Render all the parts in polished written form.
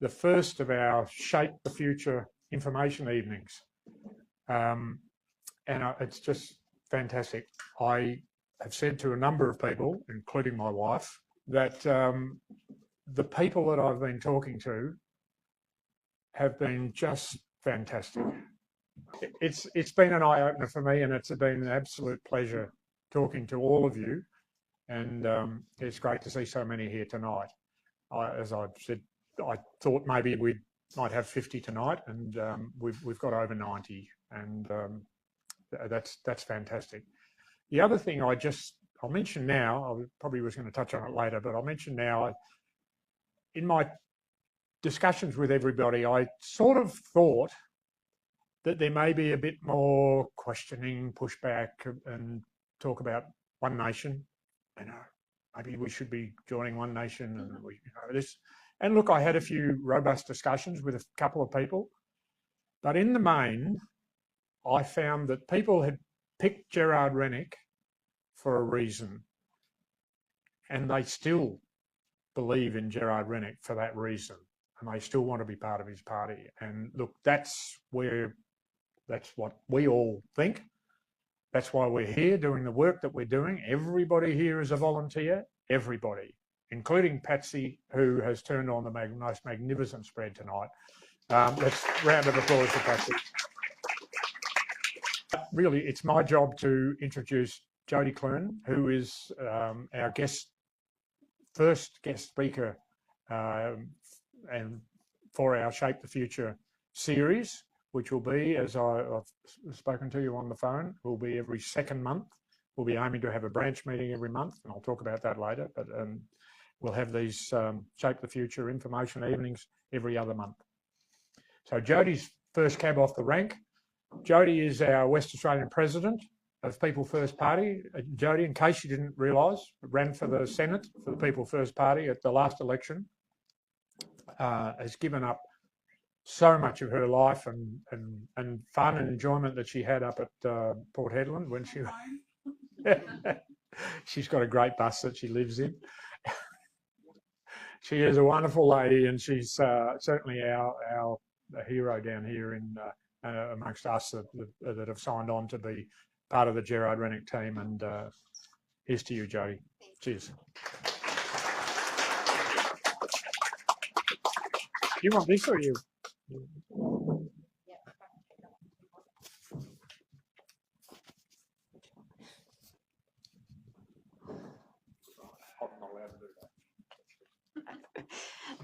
the first of our Shape the Future information evenings. And it's just fantastic. I have said to a number of people, including my wife, that the people that I've been talking to have been just fantastic. It's been an eye-opener for me, and it's been an absolute pleasure talking to all of you. And it's great to see so many here tonight. As I've said, I thought maybe we might have 50 tonight, and we've got over 90, and that's fantastic. The other thing I'll mention now, I probably was going to touch on it later, but I'll mention now, in my discussions with everybody, I sort of thought that there may be a bit more questioning, pushback, and talk about One Nation. You know, maybe we should be joining One Nation, and this. And look, I had a few robust discussions with a couple of people, but in the main, I found that people had picked Gerard Rennick for a reason, and they still believe in Gerard Rennick for that reason, and they still want to be part of his party. And look, that's what we all think. That's why we're here doing the work that we're doing. Everybody here is a volunteer, everybody, including Patsy, who has turned on the most magnificent spread tonight. Let's round of applause for Patsy. Really, it's my job to introduce Jodie Clune, who is our first guest speaker and for our Shape the Future series, which will be, as I've spoken to you on the phone, will be every second month. We'll be aiming to have a branch meeting every month, and I'll talk about that later, but we'll have these Shape the Future information evenings every other month. So Jodie's first cab off the rank. Jodie is our West Australian president of People First Party. Jodie, in case you didn't realise, ran for the Senate for the People First Party at the last election, has given up so much of her life and fun and enjoyment that she had up at Port Hedland when she she's got a great bus that she lives in. She is a wonderful lady, and she's certainly our hero down here in amongst us that have signed on to be part of the Gerard Rennick team. And here's to you, Jodie. Cheers. You want this or you?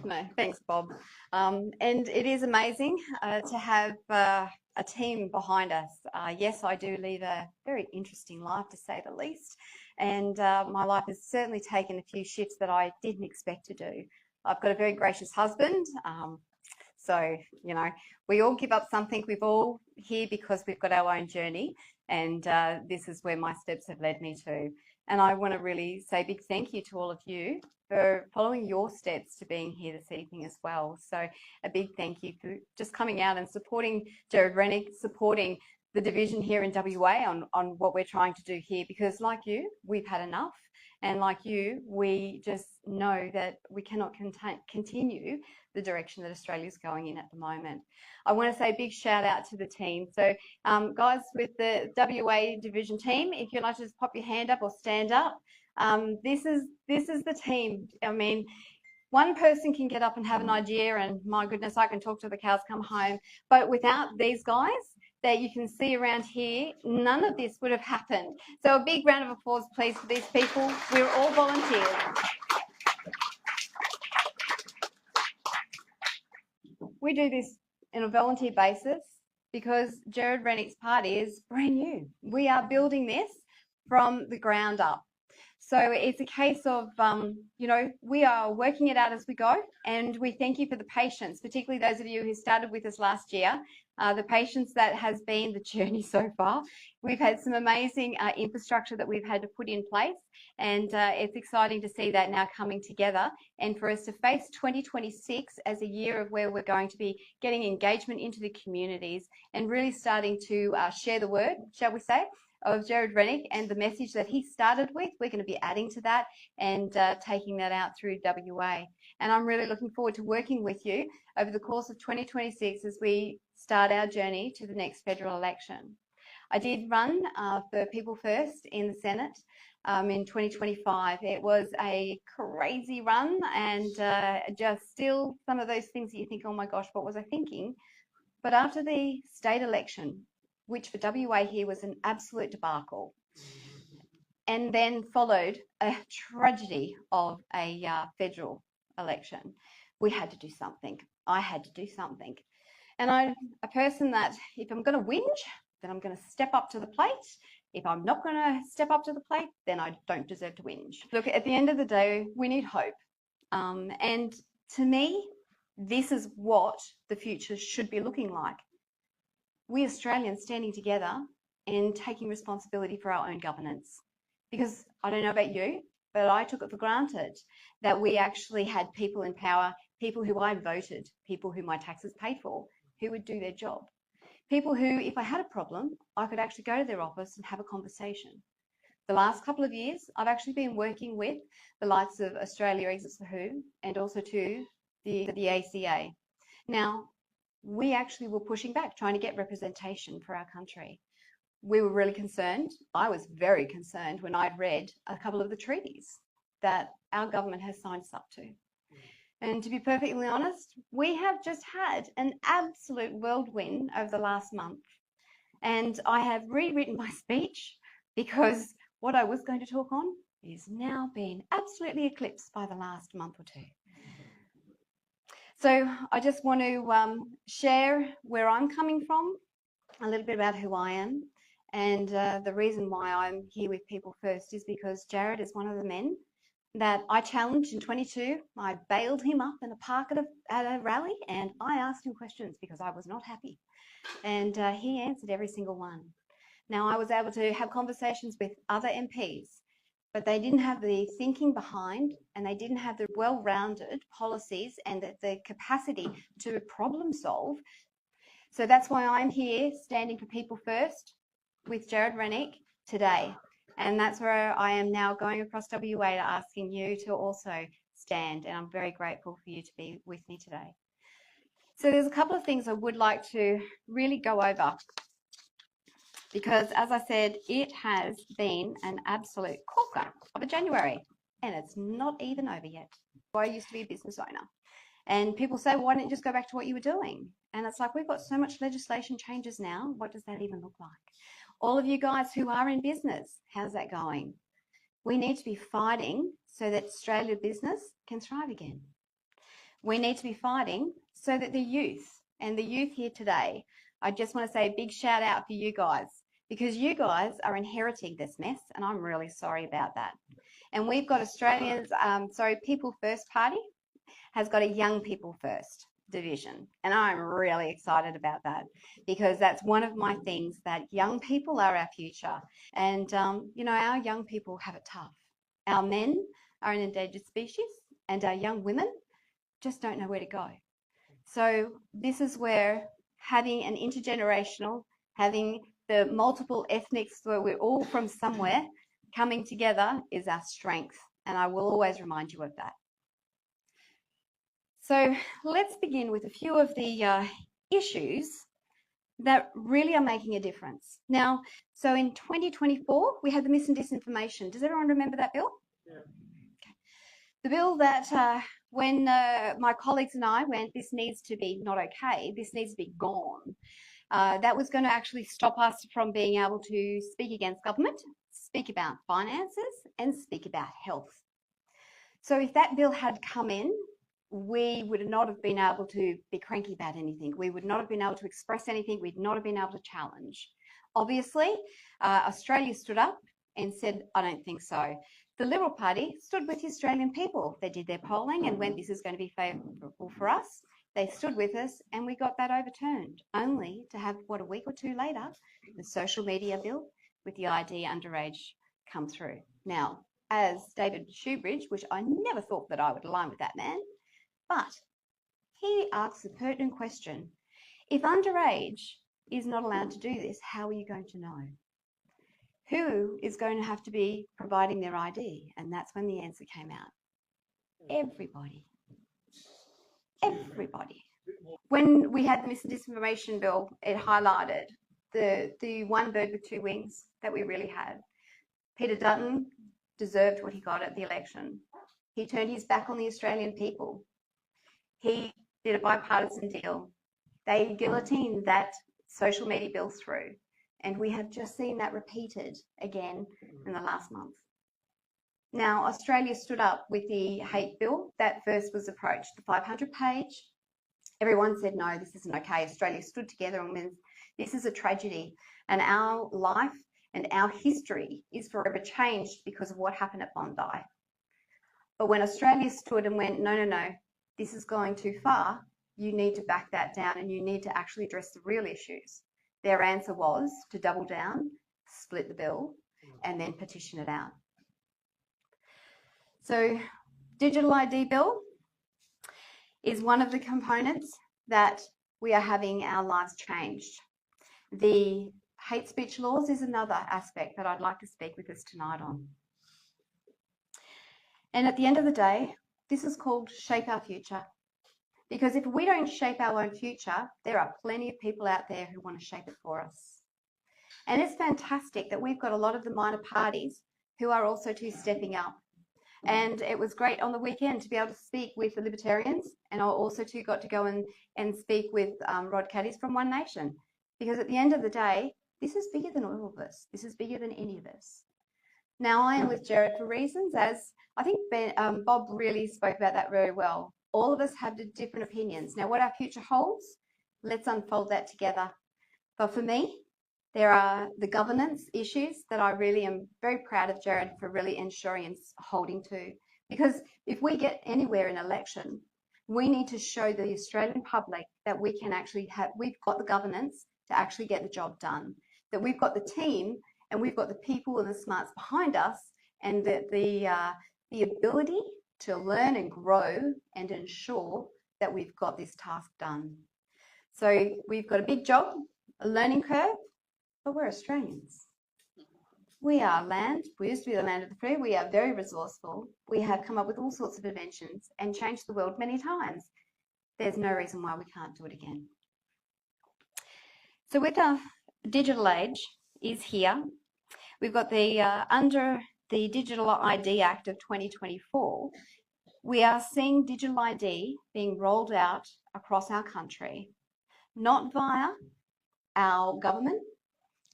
No, thanks, Bob. And it is amazing to have a team behind us. Yes, I do lead a very interesting life, to say the least, and my life has certainly taken a few shifts that I didn't expect to do. I've got a very gracious husband, so, you know, we all give up something. We're all here because we've got our own journey, and this is where my steps have led me to. And I want to really say a big thank you to all of you for following your steps to being here this evening as well. So a big thank you for just coming out and supporting Gerard Rennick, supporting the division here in WA on what we're trying to do here, because like you, we've had enough. And like you, we just know that we cannot continue the direction that Australia's going in at the moment. I want to say a big shout out to the team. So guys with the WA division team, if you'd like to just pop your hand up or stand up, this is the team. I mean, one person can get up and have an idea, and my goodness, I can talk till the cows come home. But without these guys that you can see around here, none of this would have happened. So a big round of applause, please, for these people. We're all volunteers. We do this on a volunteer basis because Gerard Rennick's party is brand new. We are building this from the ground up. So it's a case of, you know, we are working it out as we go, and we thank you for the patience, particularly those of you who started with us last year, the patience that has been the journey so far. We've had some amazing infrastructure that we've had to put in place, and it's exciting to see that now coming together, and for us to face 2026 as a year of where we're going to be getting engagement into the communities and really starting to share the word, shall we say, of Gerard Rennick and the message that he started with. We're going to be adding to that and taking that out through WA. And I'm really looking forward to working with you over the course of 2026 as we start our journey to the next federal election. I did run for People First in the Senate in 2025. It was a crazy run and just still some of those things that you think, oh my gosh, what was I thinking? But after the state election, which for WA here was an absolute debacle, and then followed a tragedy of a federal election, we had to do something. I had to do something. And I'm a person that if I'm going to whinge, then I'm going to step up to the plate. If I'm not going to step up to the plate, then I don't deserve to whinge. Look, at the end of the day, we need hope. And to me, this is what the future should be looking like. We Australians standing together and taking responsibility for our own governance. Because I don't know about you, but I took it for granted that we actually had people in power, people who I voted, people who my taxes paid for, who would do their job. People who, if I had a problem, I could actually go to their office and have a conversation. The last couple of years, I've actually been working with the likes of Australia Exits the WHO and also to the ACA. Now, we actually were pushing back, trying to get representation for our country. We were really concerned. I was very concerned when I'd read a couple of the treaties that our government has signed us up to. And to be perfectly honest, we have just had an absolute whirlwind over the last month. And I have rewritten my speech because what I was going to talk on is now being absolutely eclipsed by the last month or two. So I just want to share where I'm coming from, a little bit about who I am. And the reason why I'm here with People First is because Gerard is one of the men that I challenged in 22. I bailed him up in a park at a rally and I asked him questions because I was not happy. And he answered every single one. Now, I was able to have conversations with other MPs, but they didn't have the thinking behind and they didn't have the well-rounded policies and the capacity to problem solve. So that's why I'm here standing for People First with Gerard Rennick today. And that's where I am now going across WA to asking you to also stand. And I'm very grateful for you to be with me today. So there's a couple of things I would like to really go over because, as I said, it has been an absolute corker of a January and it's not even over yet. I used to be a business owner and people say, well, why don't you just go back to what you were doing? And it's like, we've got so much legislation changes now. What does that even look like? All of you guys who are in business, how's that going? We need to be fighting so that Australia business can thrive again. We need to be fighting so that the youth and the youth here today, I just want to say a big shout out for you guys because you guys are inheriting this mess and I'm really sorry about that. And we've got Australians, People First Party has got a Young People First division and I'm really excited about that because that's one of my things, that young people are our future and you know, our young people have it tough. Our men are an endangered species and our young women just don't know where to go. So this is where having an intergenerational, having the multiple ethnics where we're all from somewhere coming together is our strength and I will always remind you of that. So let's begin with a few of the issues that really are making a difference. Now, so in 2024, we had the mis and disinformation. Does everyone remember that bill? Yeah. Okay. The bill that when my colleagues and I went, this needs to be not okay, this needs to be gone. That was going to actually stop us from being able to speak against government, speak about finances, and speak about health. So if that bill had come in, we would not have been able to be cranky about anything. We would not have been able to express anything. We'd not have been able to challenge. Obviously, Australia stood up and said, I don't think so. The Liberal Party stood with the Australian people. They did their polling and went, this is going to be favourable for us. They stood with us and we got that overturned, only to have, what, a week or two later, the social media bill with the ID underage come through. Now, as David Shoebridge, which I never thought that I would align with that man, but he asks a pertinent question. If underage is not allowed to do this, how are you going to know? who is going to have to be providing their ID? And that's when the answer came out. Everybody. Everybody. When we had the misinformation bill, it highlighted the one bird with two wings that we really had. Peter Dutton deserved what he got at the election. He turned his back on the Australian people. He did a bipartisan deal. They guillotined that social media bill through. And we have just seen that repeated again in the last month. Now, Australia stood up with the hate bill that first was approached, the 500-page. Everyone said, no, this isn't okay. Australia stood together and went, this is a tragedy. And our life and our history is forever changed because of what happened at Bondi. But when Australia stood and went, no, no, no, this is going too far, you need to back that down and you need to actually address the real issues. Their answer was to double down, split the bill, and then petition it out. So, digital ID bill is one of the components that we are having our lives changed. The hate speech laws is another aspect that I'd like to speak with us tonight on. And at the end of the day, this is called Shape Our Future. Because if we don't shape our own future, there are plenty of people out there who want to shape it for us. And it's fantastic that we've got a lot of the minor parties who are also too stepping up. And it was great on the weekend to be able to speak with the Libertarians, and I also too got to go and speak with Rod Caddies from One Nation. Because at the end of the day, this is bigger than all of us. This is bigger than any of us. Now, I am with Jared for reasons, as I think Bob really spoke about that very well. All of us have different opinions. Now, what our future holds, let's unfold that together. But for me, there are the governance issues that I really am very proud of Jared for really ensuring and holding to. Because if we get anywhere in election, we need to show the Australian public that we can actually we've got the governance to actually get the job done. That we've got the team and we've got the people and the smarts behind us, and that the ability to learn and grow and ensure that we've got this task done. So we've got a big job, a learning curve, but we're Australians. We are land. We used to be the land of the free. We are very resourceful. We have come up with all sorts of inventions and changed the world many times. There's no reason why we can't do it again. So with our digital age is here. We've got the under the Digital ID Act of 2024, we are seeing digital ID being rolled out across our country, not via our government,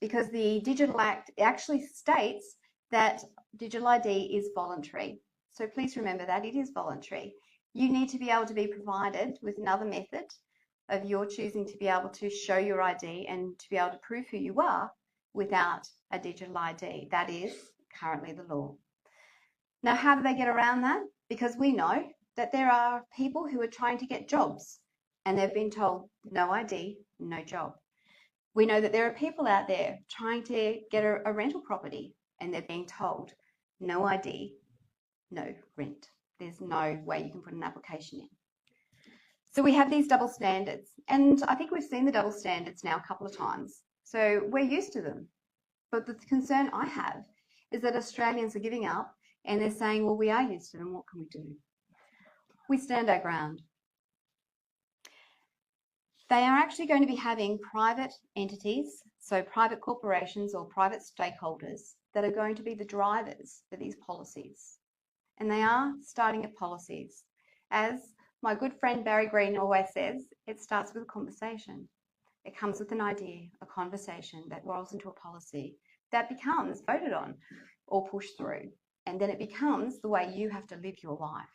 because the Digital Act actually states that digital ID is voluntary. So please remember that it is voluntary. You need to be able to be provided with another method of your choosing to be able to show your ID and to be able to prove who you are without a digital ID. That is currently the law. Now, how do they get around that? Because we know that there are people who are trying to get jobs and they've been told no ID, no job. We know that there are people out there trying to get a rental property and they're being told no ID, no rent. There's no way you can put an application in. So we have these double standards, and I think we've seen the double standards now a couple of times. So we're used to them. But the concern I have is that Australians are giving up and they're saying, well, we are used to them, what can we do? We stand our ground. They are actually going to be having private entities, so private corporations or private stakeholders that are going to be the drivers for these policies. And they are starting at policies. As my good friend Barry Green always says, it starts with a conversation. It comes with an idea, a conversation that rolls into a policy that becomes voted on or pushed through. And then it becomes the way you have to live your life,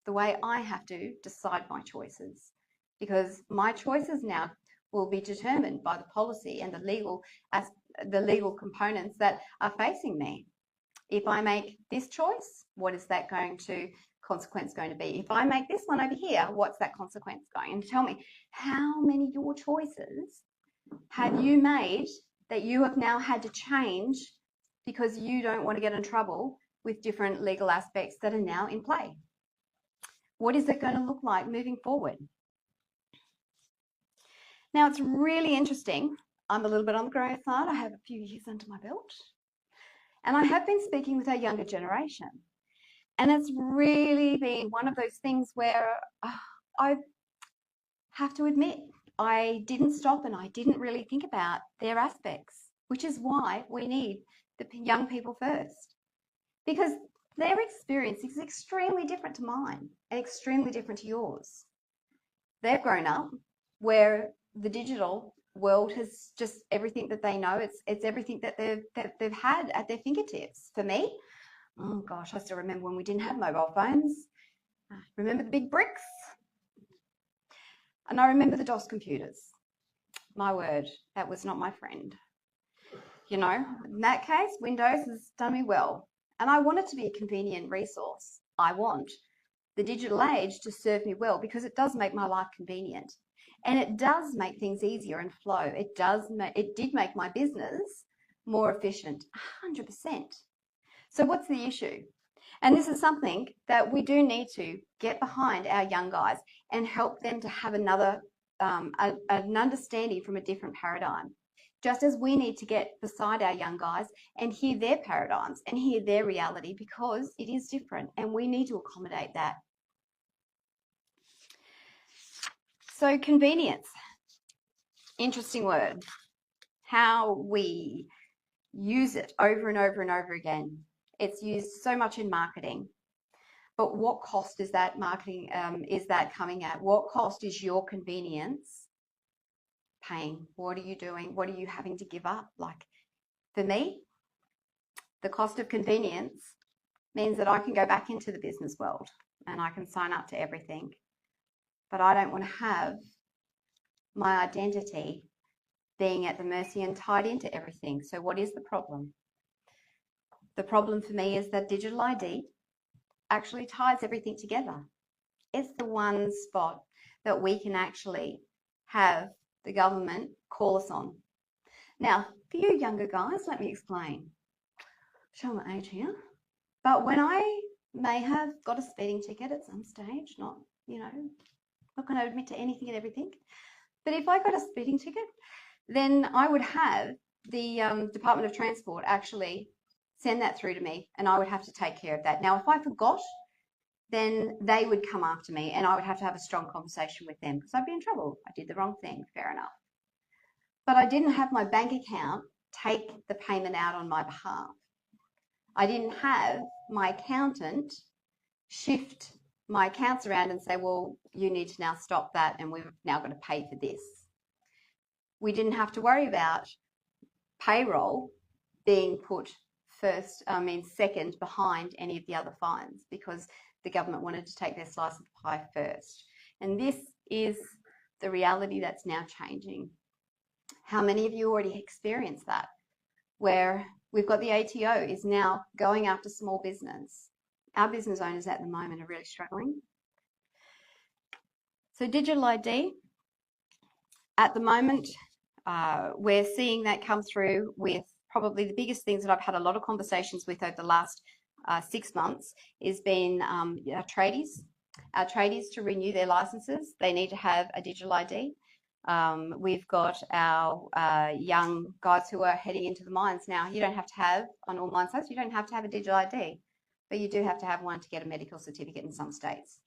the way I have to decide my choices. Because my choices now will be determined by the policy and the legal components that are facing me. If I make this choice, what is that consequence going to be? If I make this one over here, what's that consequence going to tell me? How many of your choices have you made that you have now had to change because you don't want to get in trouble with different legal aspects that are now in play? What is it going to look like moving forward? Now, it's really interesting. I'm a little bit on the grey side. I have a few years under my belt. And I have been speaking with our younger generation. And it's really been one of those things where I have to admit, I didn't stop and I didn't really think about their aspects, which is why we need the young people first. Because their experience is extremely different to mine and extremely different to yours. They've grown up where the digital world has just everything that they know. It's everything that they've had at their fingertips. For me, oh gosh, I still remember when we didn't have mobile phones. Remember the big bricks? And I remember the DOS computers. My word, that was not my friend. You know, in that case, Windows has done me well. And I want it to be a convenient resource. I want the digital age to serve me well because it does make my life convenient. And it does make things easier and flow. It did make my business more efficient, 100%. So what's the issue? And this is something that we do need to get behind our young guys and help them to have another, an understanding from a different paradigm. Just as we need to get beside our young guys and hear their paradigms and hear their reality because it is different and we need to accommodate that. So convenience, interesting word. How we use it over and over and over again. It's used so much in marketing. But what cost is that marketing, is that coming at? What cost is your convenience paying? What are you doing? What are you having to give up? Like for me, the cost of convenience means that I can go back into the business world and I can sign up to everything. But I don't want to have my identity being at the mercy and tied into everything. So what is the problem? The problem for me is that digital ID actually ties everything together. It's the one spot that we can actually have the government call us on. Now, for you younger guys, let me explain. Show my age here. But when I may have got a speeding ticket at some stage, not going to admit to anything and everything, but if I got a speeding ticket, then I would have the Department of Transport actually send that through to me and I would have to take care of that. Now, if I forgot, then they would come after me and I would have to have a strong conversation with them because I'd be in trouble. I did the wrong thing, fair enough. But I didn't have my bank account take the payment out on my behalf. I didn't have my accountant shift my accounts around and say, well, you need to now stop that and we've now got to pay for this. We didn't have to worry about payroll being put second behind any of the other fines because the government wanted to take their slice of the pie first. And this is the reality that's now changing. How many of you already experienced that? Where we've got the ATO is now going after small business. Our business owners at the moment are really struggling. So digital ID, at the moment, we're seeing that come through with probably the biggest things that I've had a lot of conversations with over the last 6 months is been our tradies. Our tradies to renew their licenses, they need to have a digital ID. We've got our young guys who are heading into the mines now. You don't have to have, on all mine sites, you don't have to have a digital ID, but you do have to have one to get a medical certificate in some states.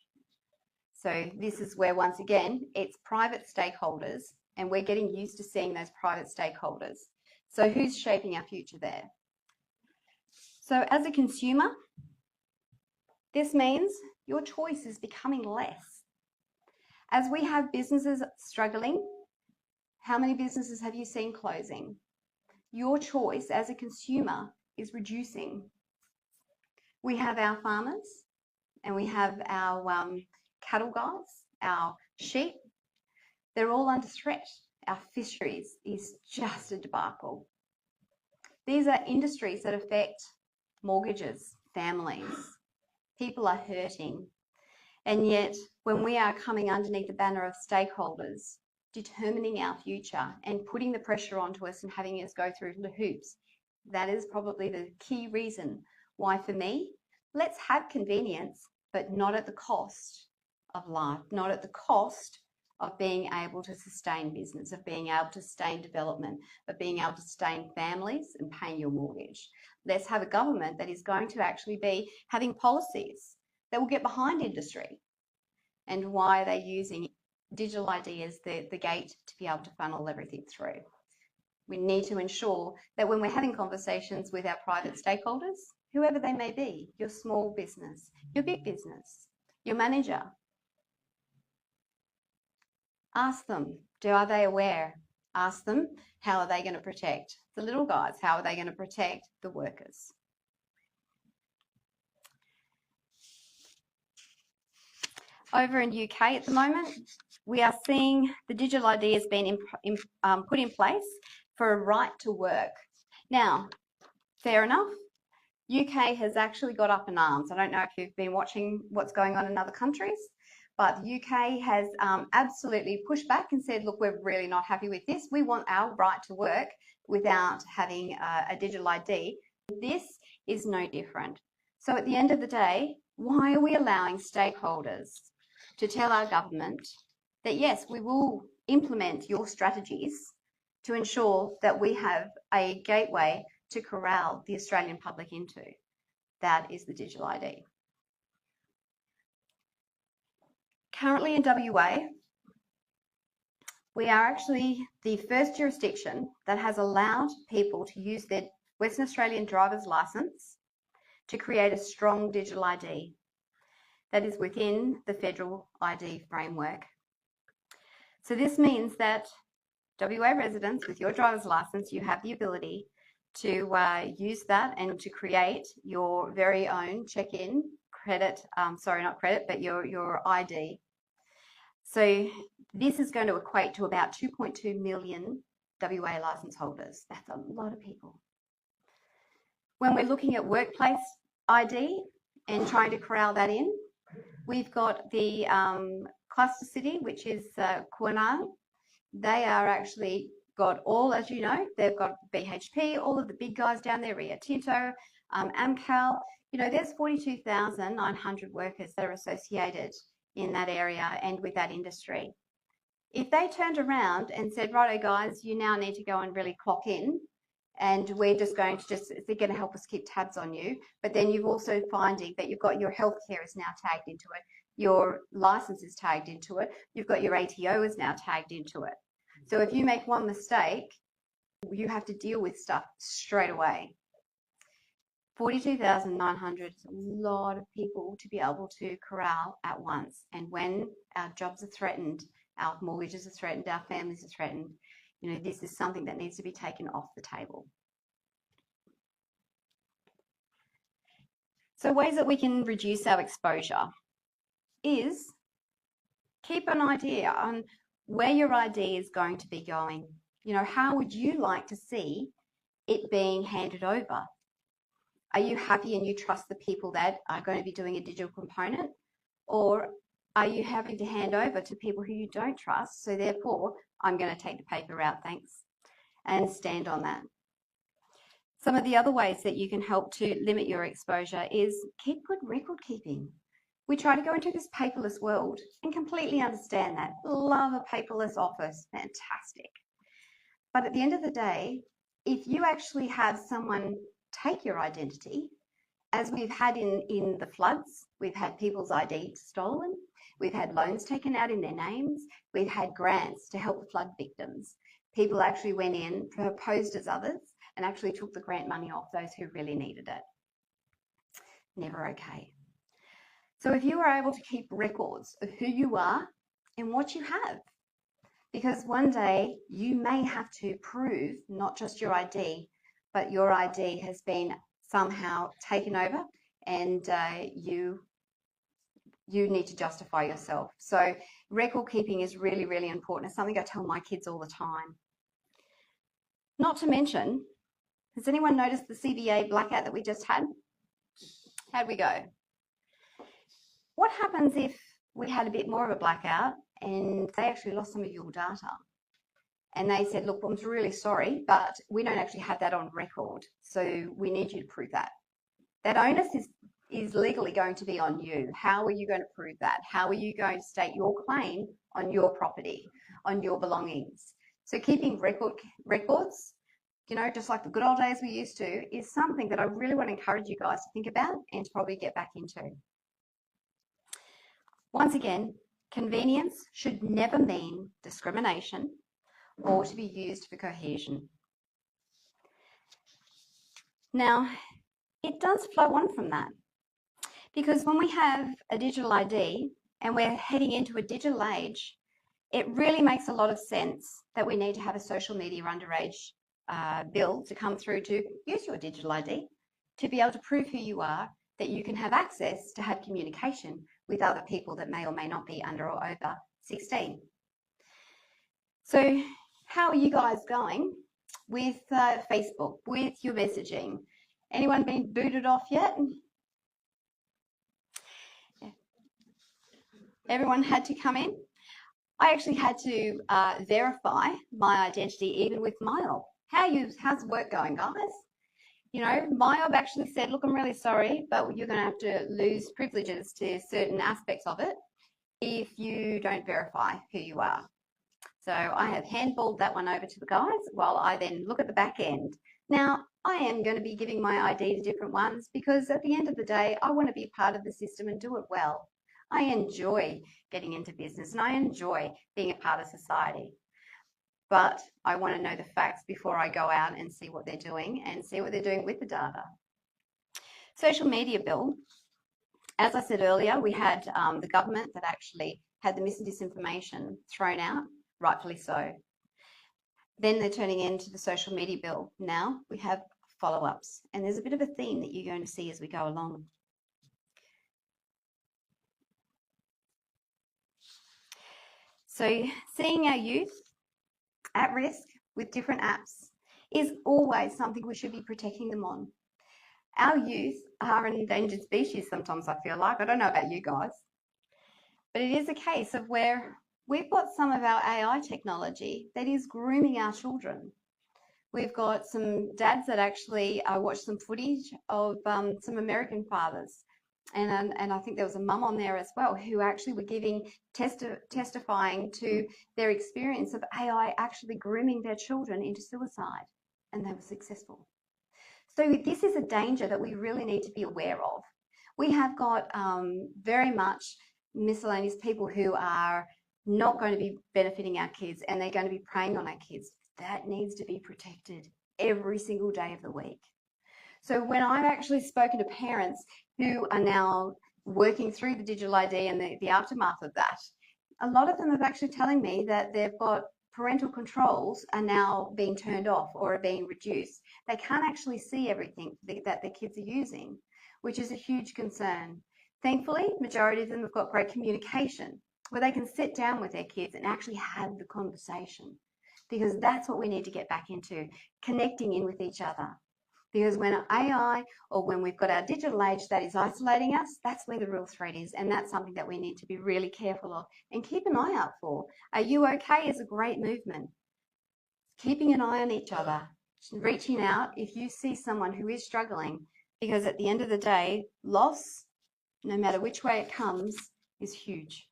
So this is where, once again, it's private stakeholders and we're getting used to seeing those private stakeholders. So who's shaping our future there? So as a consumer, this means your choice is becoming less. As we have businesses struggling, how many businesses have you seen closing? Your choice as a consumer is reducing. We have our farmers and we have our cattle guys, our sheep. They're all under threat. Our fisheries is just a debacle. These are industries that affect mortgages, families. People are hurting. And yet, when we are coming underneath the banner of stakeholders, determining our future and putting the pressure onto us and having us go through the hoops, that is probably the key reason why, for me, let's have convenience, but not at the cost of life, not at the cost of being able to sustain business, of being able to sustain development, of being able to sustain families and paying your mortgage. Let's have a government that is going to actually be having policies that will get behind industry. And why are they using digital ID as the gate to be able to funnel everything through? We need to ensure that when we're having conversations with our private stakeholders, whoever they may be, your small business, your big business, your manager, ask them, are they aware? Ask them, how are they going to protect the little guys? How are they going to protect the workers? Over in UK at the moment, we are seeing the digital ID has been put in place for a right to work. Now, fair enough. UK has actually got up in arms. I don't know if you've been watching what's going on in other countries, but the UK has absolutely pushed back and said, look, we're really not happy with this. We want our right to work without having a digital ID. This is no different. So at the end of the day, why are we allowing stakeholders to tell our government that, yes, we will implement your strategies to ensure that we have a gateway to corral the Australian public into? That is the digital ID. Currently in WA, we are actually the first jurisdiction that has allowed people to use their Western Australian driver's licence to create a strong digital ID that is within the federal ID framework. So this means that WA residents with your driver's licence, you have the ability to use that and to create your very own check-in credit, sorry, not credit, but your ID. So this is going to equate to about 2.2 million WA licence holders. That's a lot of people. When we're looking at workplace ID and trying to corral that in, we've got the cluster city, which is Kwinana. They are actually got all, as you know, they've got BHP, all of the big guys down there, Rio Tinto, Amcal. You know, there's 42,900 workers that are associated in that area and with that industry. If they turned around and said, righto guys, you now need to go and really clock in, and we're just going to they're going to help us keep tabs on you, but then you've also finding that you've got your healthcare is now tagged into it, your license is tagged into it, you've got your ATO is now tagged into it. So if you make one mistake, you have to deal with stuff straight away. 42,900 is a lot of people to be able to corral at once. And when our jobs are threatened, our mortgages are threatened, our families are threatened, you know, this is something that needs to be taken off the table. So ways that we can reduce our exposure is keep an idea on where your ID is going to be going. You know, how would you like to see it being handed over? Are you happy and you trust the people that are going to be doing a digital component? Or are you having to hand over to people who you don't trust? So therefore, I'm going to take the paper route, thanks, and stand on that. Some of the other ways that you can help to limit your exposure is keep good record keeping. We try to go into this paperless world and completely understand that. Love a paperless office, fantastic. But at the end of the day, if you actually have someone take your identity, as we've had in the floods, we've had people's ID stolen, we've had loans taken out in their names, we've had grants to help the flood victims. People actually went in, proposed as others, and actually took the grant money off those who really needed it. Never okay. So if you are able to keep records of who you are and what you have, because one day you may have to prove not just your ID, but your ID has been somehow taken over and you need to justify yourself. So record keeping is really, really important. It's something I tell my kids all the time. Not to mention, has anyone noticed the CBA blackout that we just had? How'd we go? What happens if we had a bit more of a blackout and they actually lost some of your data? And they said, look, I'm really sorry, but we don't actually have that on record. So we need you to prove that. That onus is is legally going to be on you. How are you going to prove that? How are you going to state your claim on your property, on your belongings? So keeping records, you know, just like the good old days we used to, is something that I really want to encourage you guys to think about and to probably get back into. Once again, convenience should never mean discrimination or to be used for cohesion. Now, it does flow on from that, because when we have a digital ID and we're heading into a digital age, it really makes a lot of sense that we need to have a social media underage bill to come through to use your digital ID to be able to prove who you are, that you can have access to have communication with other people that may or may not be under or over 16. So how are you guys going with Facebook, with your messaging? Anyone been booted off yet? Yeah. Everyone had to come in? I actually had to verify my identity even with MyOb. How's work going, guys? You know, MyOb actually said, look, I'm really sorry, but you're going to have to lose privileges to certain aspects of it if you don't verify who you are. So I have handballed that one over to the guys while I then look at the back end. Now, I am going to be giving my ID to different ones because at the end of the day, I want to be part of the system and do it well. I enjoy getting into business and I enjoy being a part of society. But I want to know the facts before I go out and see what they're doing and see what they're doing with the data. Social media bill. As I said earlier, we had the government that actually had the mis and disinformation thrown out, rightfully so. Then they're turning into the social media bill. Now we have follow-ups, and there's a bit of a theme that you're going to see as we go along. So seeing our youth at risk with different apps is always something we should be protecting them on. Our youth are an endangered species sometimes, I feel like. I don't know about you guys. But it is a case of where we've got some of our AI technology that is grooming our children. We've got some dads that actually watched some footage of some American fathers. And I think there was a mum on there as well who actually were giving testifying to their experience of AI actually grooming their children into suicide, and they were successful. So this is a danger that we really need to be aware of. We have got very much miscellaneous people who are not going to be benefiting our kids, and they're going to be preying on our kids. That needs to be protected every single day of the week. So when I've actually spoken to parents who are now working through the digital ID and the aftermath of that, a lot of them are actually telling me that they've got parental controls are now being turned off or are being reduced. They can't actually see everything that their kids are using, which is a huge concern. Thankfully, majority of them have got great communication where they can sit down with their kids and actually have the conversation, because that's what we need to get back into, connecting in with each other. Because when AI or when we've got our digital age that is isolating us, that's where the real threat is. And that's something that we need to be really careful of and keep an eye out for. Are you okay is a great movement. Keeping an eye on each other, reaching out if you see someone who is struggling, because at the end of the day, loss, no matter which way it comes, is huge.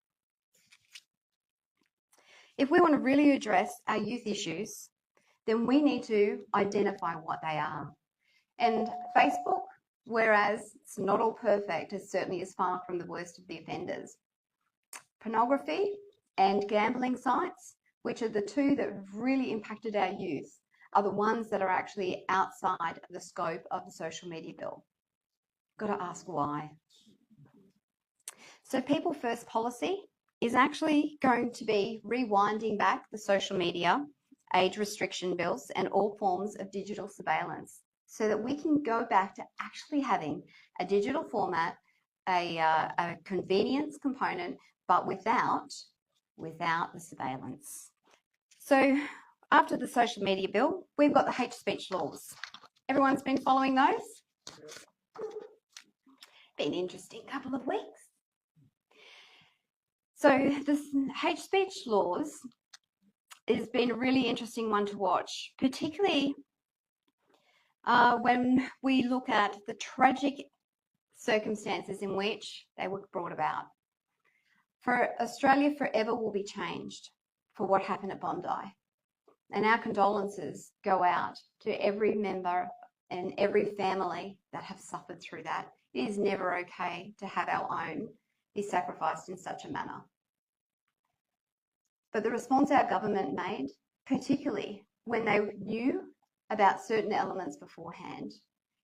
If we want to really address our youth issues, then we need to identify what they are. And Facebook, whereas it's not all perfect, it certainly is far from the worst of the offenders. Pornography and gambling sites, which are the two that have really impacted our youth, are the ones that are actually outside of the scope of the social media bill. Got to ask why. So People First policy is actually going to be rewinding back the social media, age restriction bills, and all forms of digital surveillance, so that we can go back to actually having a digital format, a convenience component, but without the surveillance. So after the social media bill, we've got the hate speech laws. Everyone's been following those? Been an interesting couple of weeks. So the hate speech laws has been a really interesting one to watch, particularly when we look at the tragic circumstances in which they were brought about. For Australia forever will be changed for what happened at Bondi. And our condolences go out to every member and every family that have suffered through that. It is never okay to have our own be sacrificed in such a manner. But the response our government made, particularly when they knew about certain elements beforehand,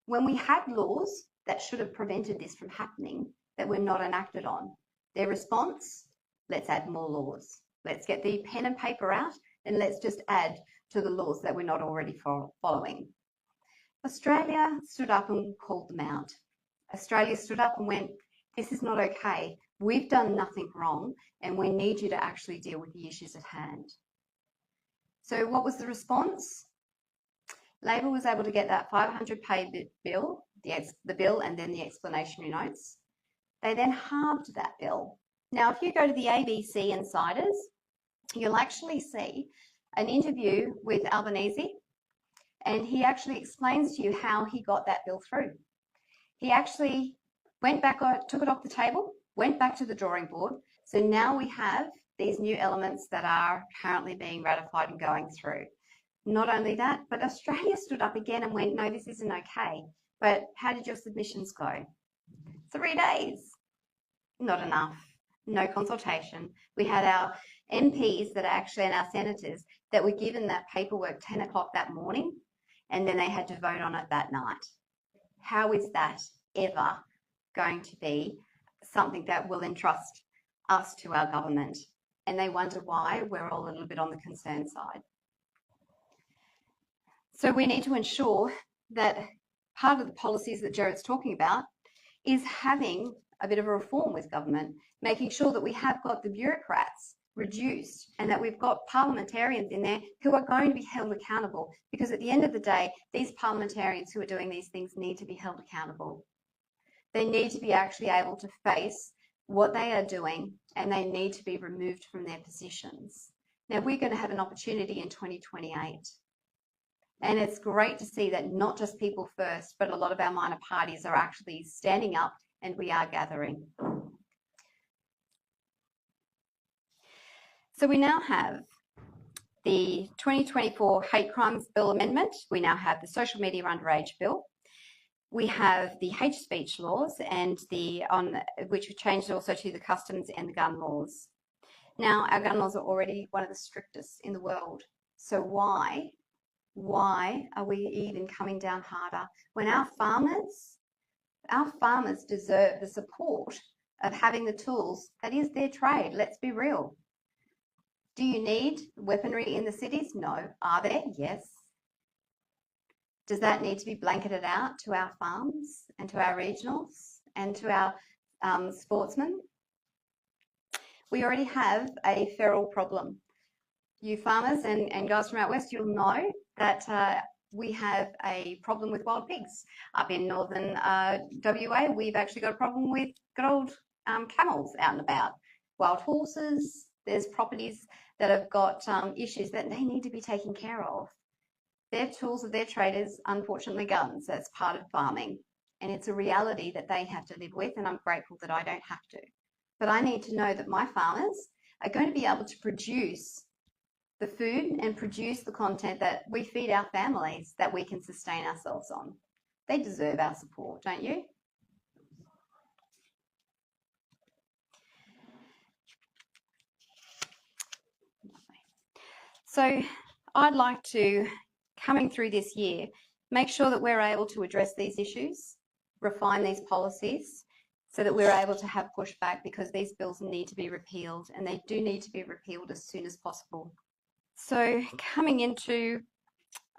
when we had laws that should have prevented this from happening that were not enacted on, their response, let's add more laws. Let's get the pen and paper out and let's just add to the laws that we're not already following. Australia stood up and called them out. Australia stood up and went, this is not okay. We've done nothing wrong and we need you to actually deal with the issues at hand. So what was the response? Labor was able to get that 500-page bill, the bill and then the explanatory notes. They then halved that bill. Now, if you go to the ABC Insiders, you'll actually see an interview with Albanese, and he actually explains to you how he got that bill through. He actually went back, took it off the table, went back to the drawing board. So now we have these new elements that are currently being ratified and going through. Not only that, but Australia stood up again and went, no, this isn't okay. But how did your submissions go? 3 days. Not enough. No consultation. We had our MPs that actually, and our senators, that were given that paperwork 10 o'clock that morning, and then they had to vote on it that night. How is that ever going to be something that will entrust us to our government? And they wonder why we're all a little bit on the concern side. So we need to ensure that part of the policies that Jared's talking about is having a bit of a reform with government, making sure that we have got the bureaucrats reduced and that we've got parliamentarians in there who are going to be held accountable, because at the end of the day, these parliamentarians who are doing these things need to be held accountable. They need to be actually able to face what they are doing and they need to be removed from their positions. Now, we're going to have an opportunity in 2028. And it's great to see that not just People First, but a lot of our minor parties are actually standing up and we are gathering. So we now have the 2024 Hate Crimes Bill Amendment. We now have the Social Media Underage Bill. We have the hate speech laws and which we changed also to the customs and the gun laws. Now, our gun laws are already one of the strictest in the world. So why are we even coming down harder when our farmers deserve the support of having the tools? That is their trade. Let's be real. Do you need weaponry in the cities? No. Are there? Yes. Does that need to be blanketed out to our farms and to our regionals and to our sportsmen? We already have a feral problem. You farmers and guys from out west, you'll know that we have a problem with wild pigs. Up in northern WA, we've actually got a problem with good old camels out and about. Wild horses, there's properties that have got issues that they need to be taken care of. Their tools of their trade is unfortunately guns. That's part of farming. And it's a reality that they have to live with, and I'm grateful that I don't have to. But I need to know that my farmers are going to be able to produce the food and produce the content that we feed our families, that we can sustain ourselves on. They deserve our support, don't you? So I'd like to, coming through this year, make sure that we're able to address these issues, refine these policies, so that we're able to have pushback, because these bills need to be repealed, and they do need to be repealed as soon as possible. So coming into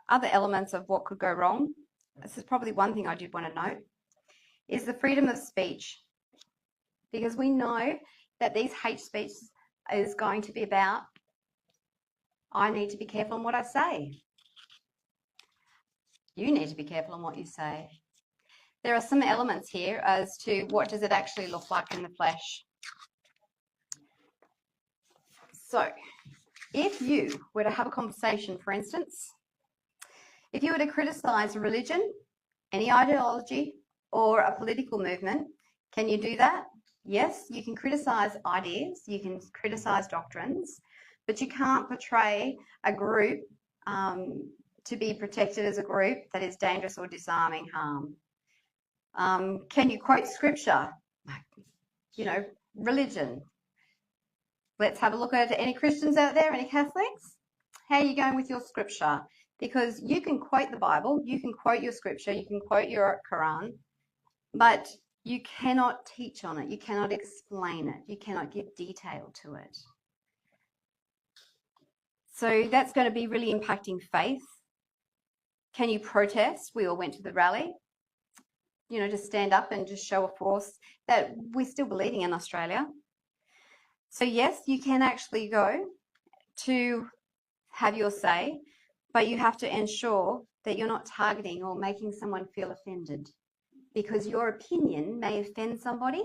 other elements of what could go wrong, this is probably one thing I did want to note, is the freedom of speech. Because we know that these hate speech is going to be about, I need to be careful on what I say. You need to be careful on what you say. There are some elements here as to what does it actually look like in the flesh. So, if you were to have a conversation, for instance, if you were to criticise a religion, any ideology, or a political movement. Can you do that? Yes, you can criticise ideas, you can criticise doctrines, but you can't portray a group to be protected as a group that is dangerous or disarming harm. Can you quote scripture? You know, religion. Let's have a look at any Christians out there, any Catholics? How are you going with your scripture? Because you can quote the Bible, you can quote your scripture, you can quote your Quran, but you cannot teach on it, you cannot explain it, you cannot give detail to it. So that's going to be really impacting faith. Can you protest? We all went to the rally, you know, to stand up and just show a force that we're still believing in Australia. So yes, you can actually go to have your say, but you have to ensure that you're not targeting or making someone feel offended, because your opinion may offend somebody,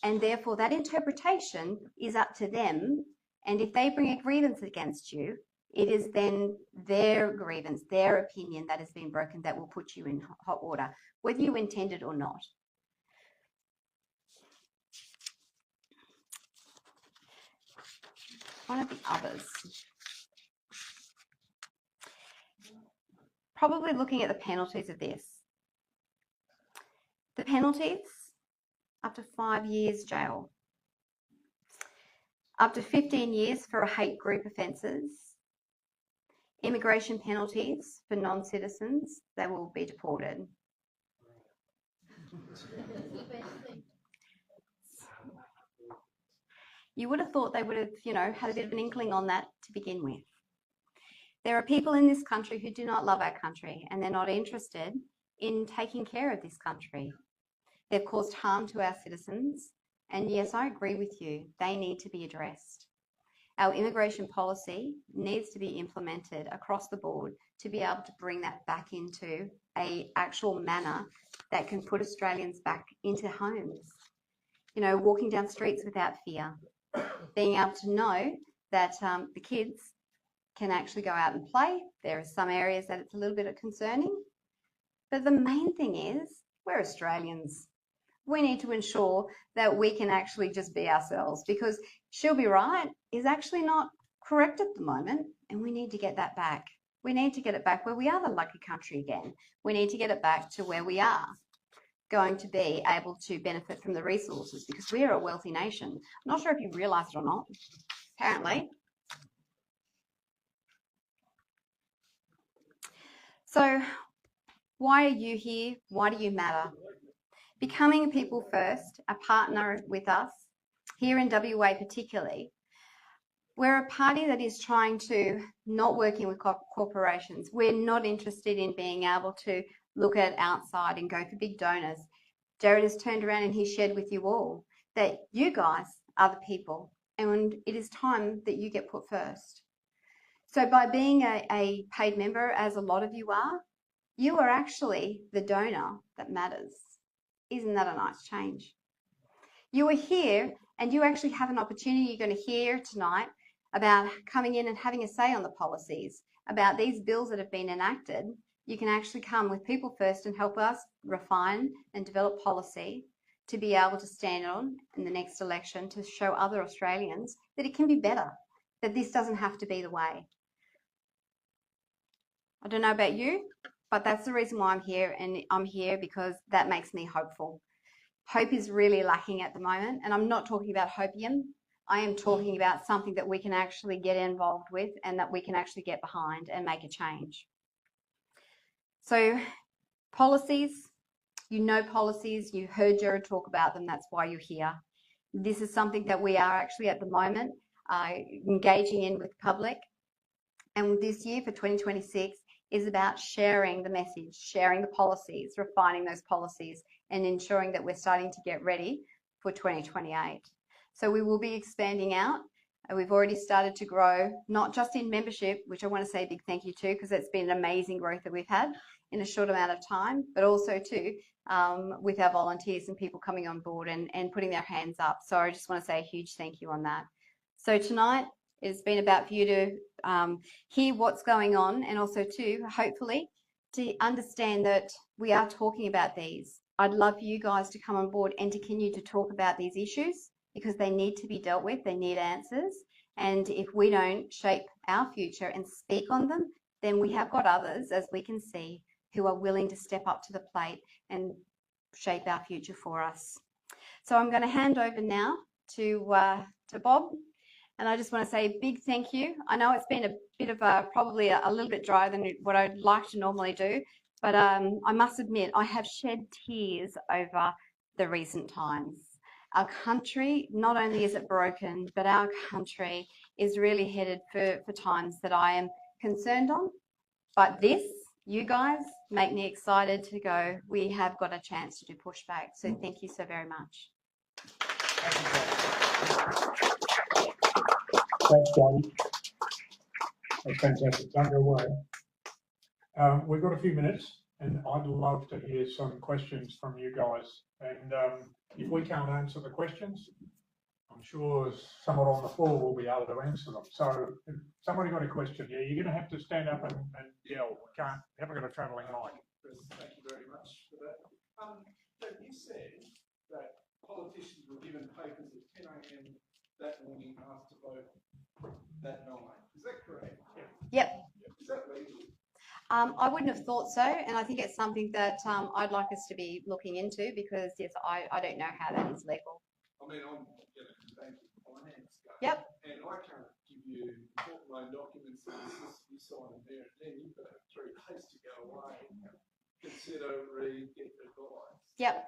and therefore that interpretation is up to them. And if they bring a grievance against you, it is then their grievance, their opinion that has been broken that will put you in hot water, whether you intended or not. One of the others. Probably looking at the penalties of this. The penalties, up to 5 years jail, up to 15 years for hate group offences, immigration penalties for non-citizens, they will be deported. You would have thought they would have, you know, had a bit of an inkling on that to begin with. There are people in this country who do not love our country, and they're not interested in taking care of this country. They've caused harm to our citizens, and yes, I agree with you, they need to be addressed. Our immigration policy needs to be implemented across the board to be able to bring that back into an actual manner that can put Australians back into homes. You know, walking down streets without fear, being able to know that the kids can actually go out and play. There are some areas that it's a little bit concerning, but the main thing is we're Australians. We need to ensure that we can actually just be ourselves, because she'll be right is actually not correct at the moment, and we need to get that back. We need to get it back where we are the lucky country again. We need to get it back to where we are going to be able to benefit from the resources, because we are a wealthy nation. I'm not sure if you realise it or not, apparently. So why are you here? Why do you matter? Becoming People First, a partner with us here in WA particularly, we're a party that is trying to not working with corporations. We're not interested in being able to look at outside and go for big donors. Jared has turned around and he shared with you all that you guys are the people, and it is time that you get put first. So by being a paid member, as a lot of you are actually the donor that matters. Isn't that a nice change? You are here and you actually have an opportunity. You're going to hear tonight about coming in and having a say on the policies, about these bills that have been enacted. You can actually come with People First and help us refine and develop policy to be able to stand on in the next election to show other Australians that it can be better, that this doesn't have to be the way. I don't know about you, but that's the reason why I'm here, and I'm here because that makes me hopeful. Hope is really lacking at the moment, and I'm not talking about hopium. I am talking about something that we can actually get involved with and that we can actually get behind and make a change. So policies, you know policies, you heard Jared talk about them, that's why you're here. This is something that we are actually at the moment engaging in with the public. And this year for 2026 is about sharing the message, sharing the policies, refining those policies, and ensuring that we're starting to get ready for 2028. So we will be expanding out. We've already started to grow, not just in membership, which I want to say a big thank you to, because it's been an amazing growth that we've had in a short amount of time, but also too with our volunteers and people coming on board and putting their hands up. So I just want to say a huge thank you on that. So tonight, it's been about for you to hear what's going on, and also to hopefully to understand that we are talking about these. I'd love for you guys to come on board and to continue to talk about these issues because they need to be dealt with, they need answers. And if we don't shape our future and speak on them, then we have got others, as we can see, who are willing to step up to the plate and shape our future for us. So I'm going to hand over now to Bob. And I just want to say a big thank you. I know it's been a bit of probably a little bit drier than what I'd like to normally do, but I must admit I have shed tears over the recent times. Our country, not only is it broken, but our country is really headed for times that I am concerned on. But this, you guys, make me excited to go. We have got a chance to do pushback. So thank you so very much. Thanks, Jodie. That's fantastic. Don't go away. We've got a few minutes, and I'd love to hear some questions from you guys. And if we can't answer the questions, I'm sure someone on the floor will be able to answer them. So if somebody got a question, yeah, you're going to have to stand up and yell. We haven't got a travelling mic. Thank you very much for that. So you said that politicians were given papers at 10 a.m. that morning asked to vote that night. Is that correct? Yep. Is that legal? I wouldn't have thought so, and I think it's something that I'd like us to be looking into because, yes, I don't know how that is legal. I mean, I'm bank and finance guy. Yep. And I can't give you important loan documents that you sign and there and then. You've got to have 3 days to go away, consider, read, get advice. Yep.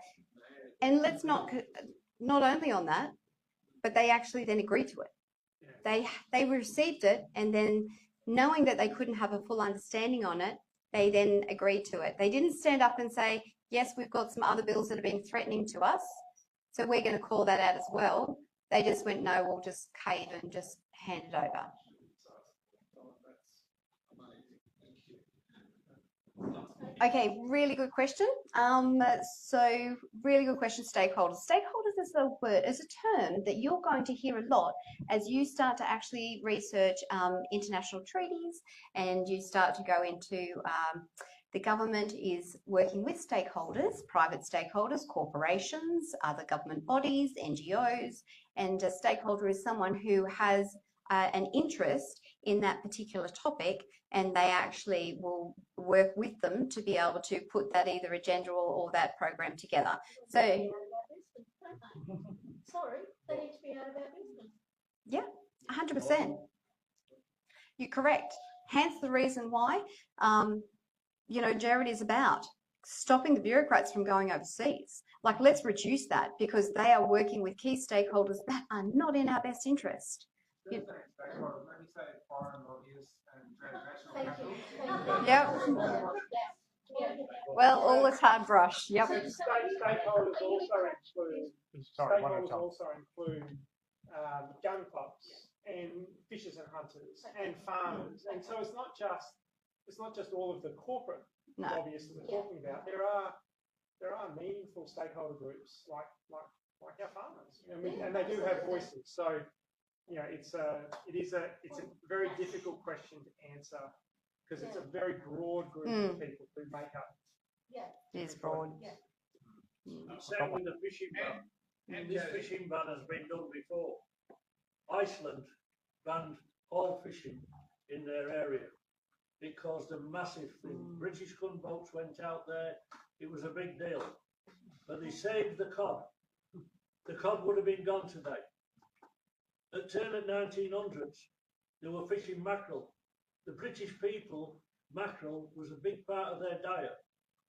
And let's not only on that, but they actually then agreed to it. They received it, and then knowing that they couldn't have a full understanding on it, they then agreed to it. They didn't stand up and say, yes, we've got some other bills that have been threatening to us, so we're going to call that out as well. They just went, no, we'll just cave and just hand it over. Okay, really good question. So really good question, stakeholders. Stakeholders is a word, is a term that you're going to hear a lot as you start to actually research international treaties and you start to go into the government is working with stakeholders, private stakeholders, corporations, other government bodies, NGOs, and a stakeholder is someone who has an interest in that particular topic, and they actually will work with them to be able to put that either agenda or that program together. So, sorry, they need to be out of our business. Yeah, 100%. You're correct. Hence the reason why, you know, Jared is about stopping the bureaucrats from going overseas. Like, let's reduce that because they are working with key stakeholders that are not in our best interest. Maybe say foreign lobbyists and transnational Yep. Well, all is hard brush. Yep. Stakeholders also include gun clubs and fishers and hunters and farmers, and so it's not just all of the corporate lobbyists that we're talking about. There are meaningful stakeholder groups like our farmers, and they do have voices. So, you know, it's a very difficult question to answer because it's a very broad group of people who make up. Yeah, it is broad. Yeah. Same with the fishing ban, and this fishing ban has been done before. Iceland banned all fishing in their area. It caused a massive thing. British gunboats went out there. It was a big deal, but they saved the cod. The cod would have been gone today. At turn of 1900s, they were fishing mackerel. The British people, mackerel was a big part of their diet.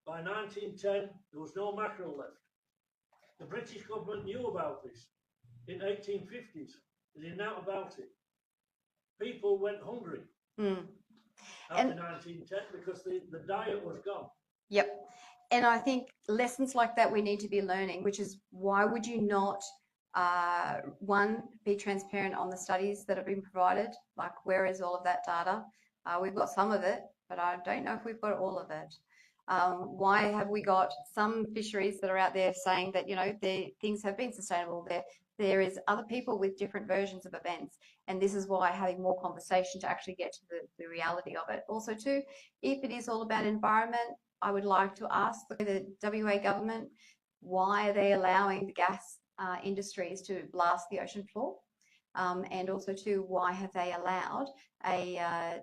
By 1910, there was no mackerel left. The British government knew about this in 1850s. They didn't know about it. People went hungry after 1910 because the diet was gone. Yep. And I think lessons like that we need to be learning, which is why would you not one, be transparent on the studies that have been provided, like where is all of that data? We've got some of it, but I don't know if we've got all of it. Why have we got some fisheries that are out there saying that, you know, things have been sustainable? There is other people with different versions of events, and this is why having more conversation to actually get to the reality of it. Also too, if it is all about environment, I would like to ask the WA government, why are they allowing the gas industries to blast the ocean floor? And also too, why have they allowed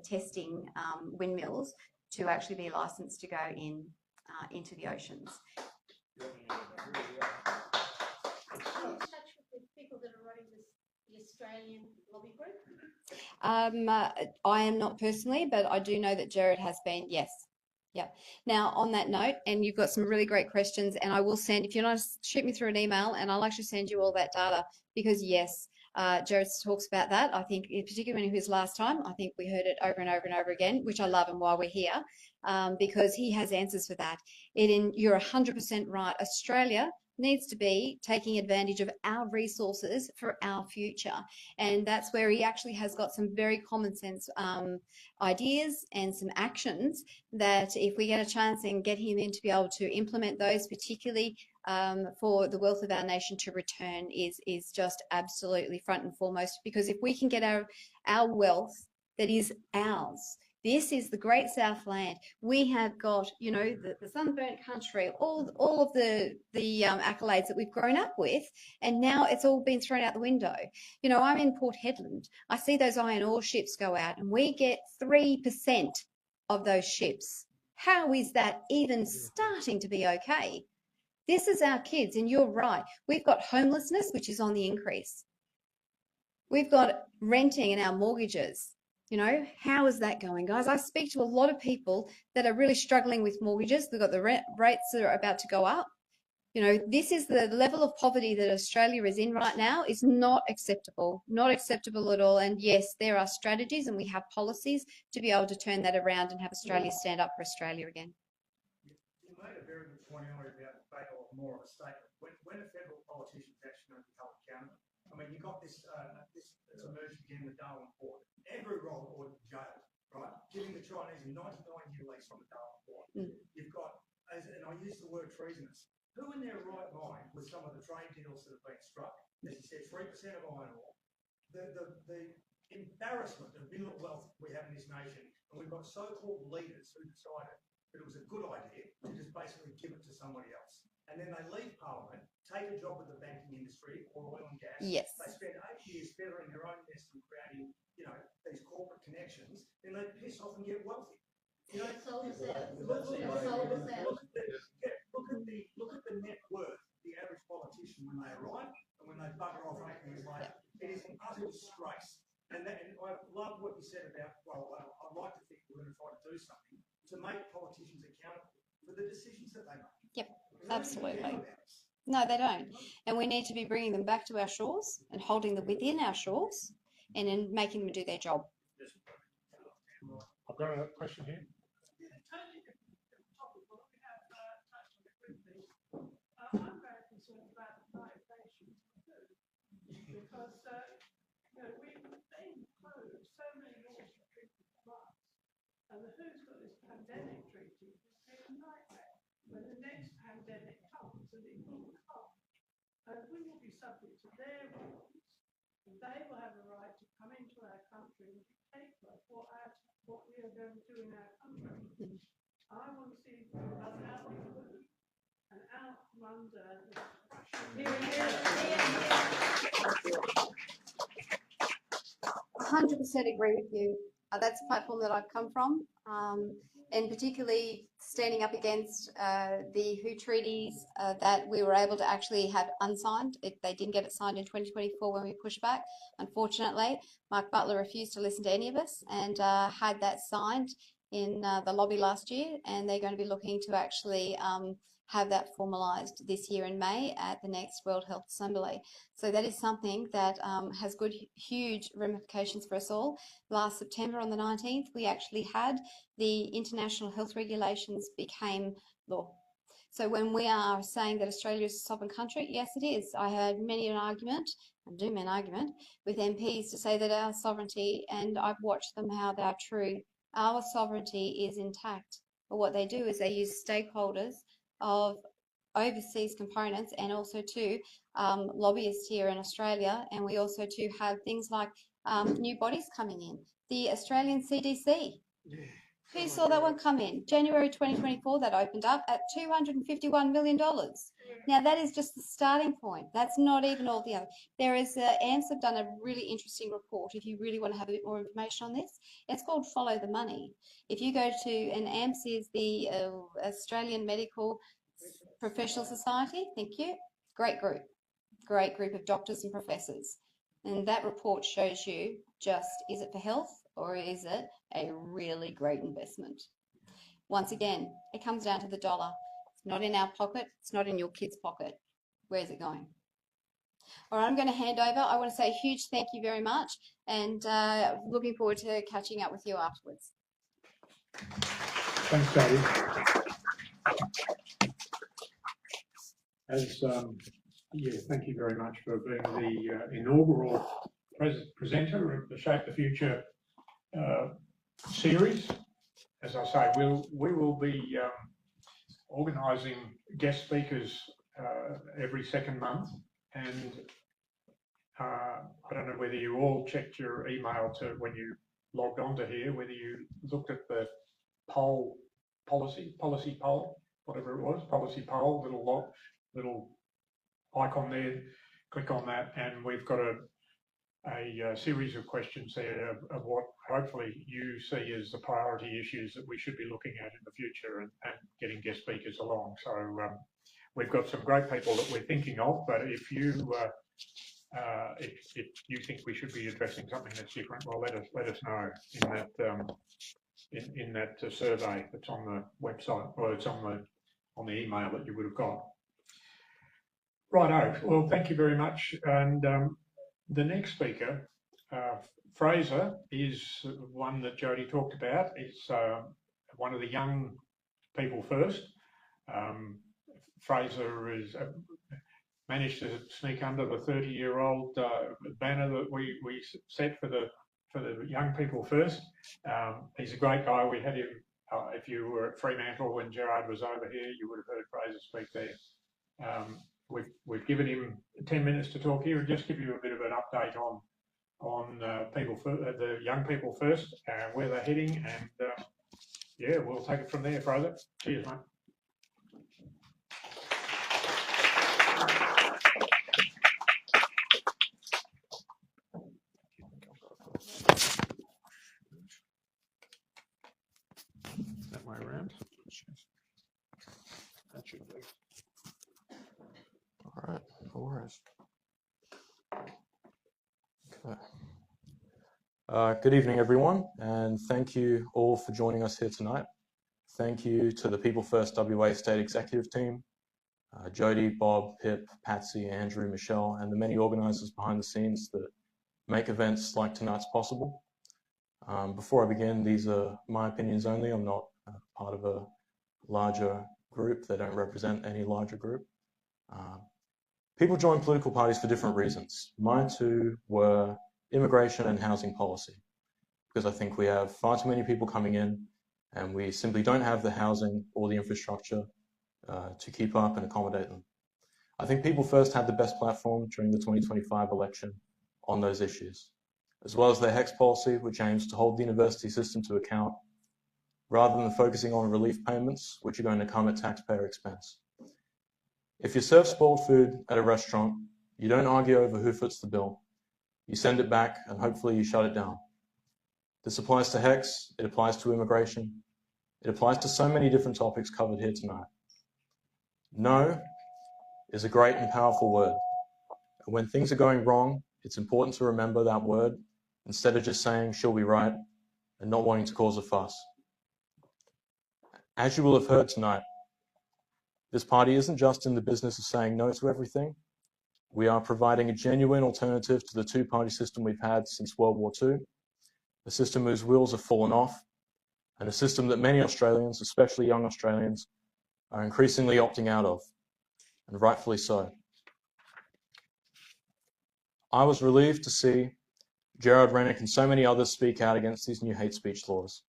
testing windmills to actually be licensed to go into the oceans? Are you in touch with the people that are running the Australian lobby group? I am not personally, but I do know that Jared has been, yes. Yeah. Now, on that note, and you've got some really great questions, and I will send, if you're not, shoot me through an email, and I'll actually send you all that data, because yes, Jared talks about that. I think, particularly when he was last time, I think we heard it over and over and over again, which I love and why we're here, because he has answers for that. You're 100% right. Australia needs to be taking advantage of our resources for our future. And that's where he actually has got some very common sense ideas and some actions that if we get a chance and get him in to be able to implement those, particularly for the wealth of our nation to return, is just absolutely front and foremost. Because if we can get our wealth that is ours, this is the great Southland. We have got, you know, the sunburnt country, all of the accolades that we've grown up with, and now it's all been thrown out the window. You know, I'm in Port Hedland. I see those iron ore ships go out, and we get 3% of those ships. How is that even starting to be okay? This is our kids, and you're right. We've got homelessness, which is on the increase. We've got renting and our mortgages. You know, how is that going, guys? I speak to a lot of people that are really struggling with mortgages. They've got the rent rates that are about to go up. You know, this is the level of poverty that Australia is in right now is not acceptable at all. And yes, there are strategies and we have policies to be able to turn that around and have Australia stand up for Australia again. You made a very good point earlier about debate or more of a statement. When a federal politician is actually going to be held accountable, I mean, you've got this it's emerged again with Darwin Port. Andrew Roll ordered jail, right? Giving the Chinese a 99-year lease on the Darwin Port. You've got, and I use the word treasonous, who in their right mind with some of the trade deals that have been struck, as you said, 3% of iron ore, the embarrassment of mineral wealth we have in this nation, and we've got so-called leaders who decided that it was a good idea to just basically give it to somebody else. And then they leave Parliament, take a job with the banking industry or oil and gas. Yes. They spend 8 years feathering their own nest and creating, you know, these corporate connections. Then they piss off and get wealthy. You know, Sold us out. look Sold us out. at the net worth of the average politician when they arrive and when they bugger off 8 years later. It is an utter disgrace. And I love what you said about, well, I'd like to think we're going to try to do something to make politicians accountable for the decisions that they make. Yep, absolutely. No, they don't. And we need to be bringing them back to our shores and holding them within our shores and then making them do their job. I've got a question here. Totally different topic, but we have touched on it briefly. I'm very concerned about the United Nations because you know, they impose so many laws for treating plants, and the WHO's got this pandemic treaty. It's a nightmare when the next pandemic comes, and it will come, and we will be subject to their rules, and they will have a right to come into our country and dictate to us what we are going to do in our country. I want to see us out of the WHO and out from under the Russian. 100% agree with you. That's a platform that I've come from, and particularly standing up against the WHO treaties that we were able to actually have unsigned. They didn't get it signed in 2024 when we pushed back. Unfortunately, Mark Butler refused to listen to any of us and had that signed in the lobby last year, and they're going to be looking to actually have that formalised this year in May at the next World Health Assembly. So that is something that has huge ramifications for us all. Last September on the 19th, we actually had the international health regulations became law. So when we are saying that Australia is a sovereign country, yes, it is. I heard many an argument, and do an argument, with MPs to say that our sovereignty, and I've watched them how they are true, our sovereignty is intact. But what they do is they use stakeholders of overseas components and also to lobbyists here in Australia, and we also to have things like new bodies coming in. The Australian CDC. Who saw that one come in? January 2024, that opened up at $251 million. Now, that is just the starting point. That's not even all the other. There is, AMS have done a really interesting report if you really want to have a bit more information on this. It's called Follow the Money. If you go to, and AMS is the Australian Medical Professional Society, thank you. Great group of doctors and professors. And that report shows you just, is it for health or is it a really great investment? Once again, it comes down to the dollar. It's not in our pocket. It's not in your kid's pocket. Where's it going? All right, I'm going to hand over. I want to say a huge thank you very much and looking forward to catching up with you afterwards. Thanks, Jody. Thank you very much for being the inaugural presenter of the Shape the Future series. As I say, we will be organising guest speakers every second month, and I don't know whether you all checked your email to when you logged onto here, whether you looked at the policy poll, whatever it was, policy poll, little icon there, click on that, and we've got a series of questions there of what hopefully you see as the priority issues that we should be looking at in the future and getting guest speakers along. So we've got some great people that we're thinking of, but if you think we should be addressing something that's different, well, let us know in that survey that's on the website, or it's on the email that you would have got. Righto. Well, thank you very much. And the next speaker, Fraser, is one that Jody talked about. It's one of the young people first. Fraser is managed to sneak under the 30-year-old banner that we set for the young people first. He's a great guy. We had him, if you were at Fremantle when Gerard was over here, you would have heard Fraser speak there. We've given him 10 minutes to talk here and just give you a bit of an update on the young people first, where they're heading, and yeah, we'll take it from there, Fraser. Cheers, mate. That way around. That should be. All right, no worries. Okay. Good evening, everyone, and thank you all for joining us here tonight. Thank you to the People First WA State Executive Team, Jody, Bob, Pip, Patsy, Andrew, Michelle, and the many organisers behind the scenes that make events like tonight's possible. Before I begin, these are my opinions only. I'm not part of a larger group. They don't represent any larger group. People join political parties for different reasons. Mine too were immigration and housing policy, because I think we have far too many people coming in and we simply don't have the housing or the infrastructure to keep up and accommodate them. I think People First had the best platform during the 2025 election on those issues, as well as their HECS policy, which aims to hold the university system to account rather than focusing on relief payments, which are going to come at taxpayer expense. If you serve spoiled food at a restaurant, you don't argue over who foots the bill. You send it back and hopefully you shut it down. This applies to HECS, it applies to immigration, it applies to so many different topics covered here tonight. No is a great and powerful word. And when things are going wrong, it's important to remember that word instead of just saying she'll be right and not wanting to cause a fuss. As you will have heard tonight, this party isn't just in the business of saying no to everything. We are providing a genuine alternative to the two-party system we've had since World War II, a system whose wheels have fallen off, and a system that many Australians, especially young Australians, are increasingly opting out of, and rightfully so. I was relieved to see Gerard Rennick and so many others speak out against these new hate speech laws.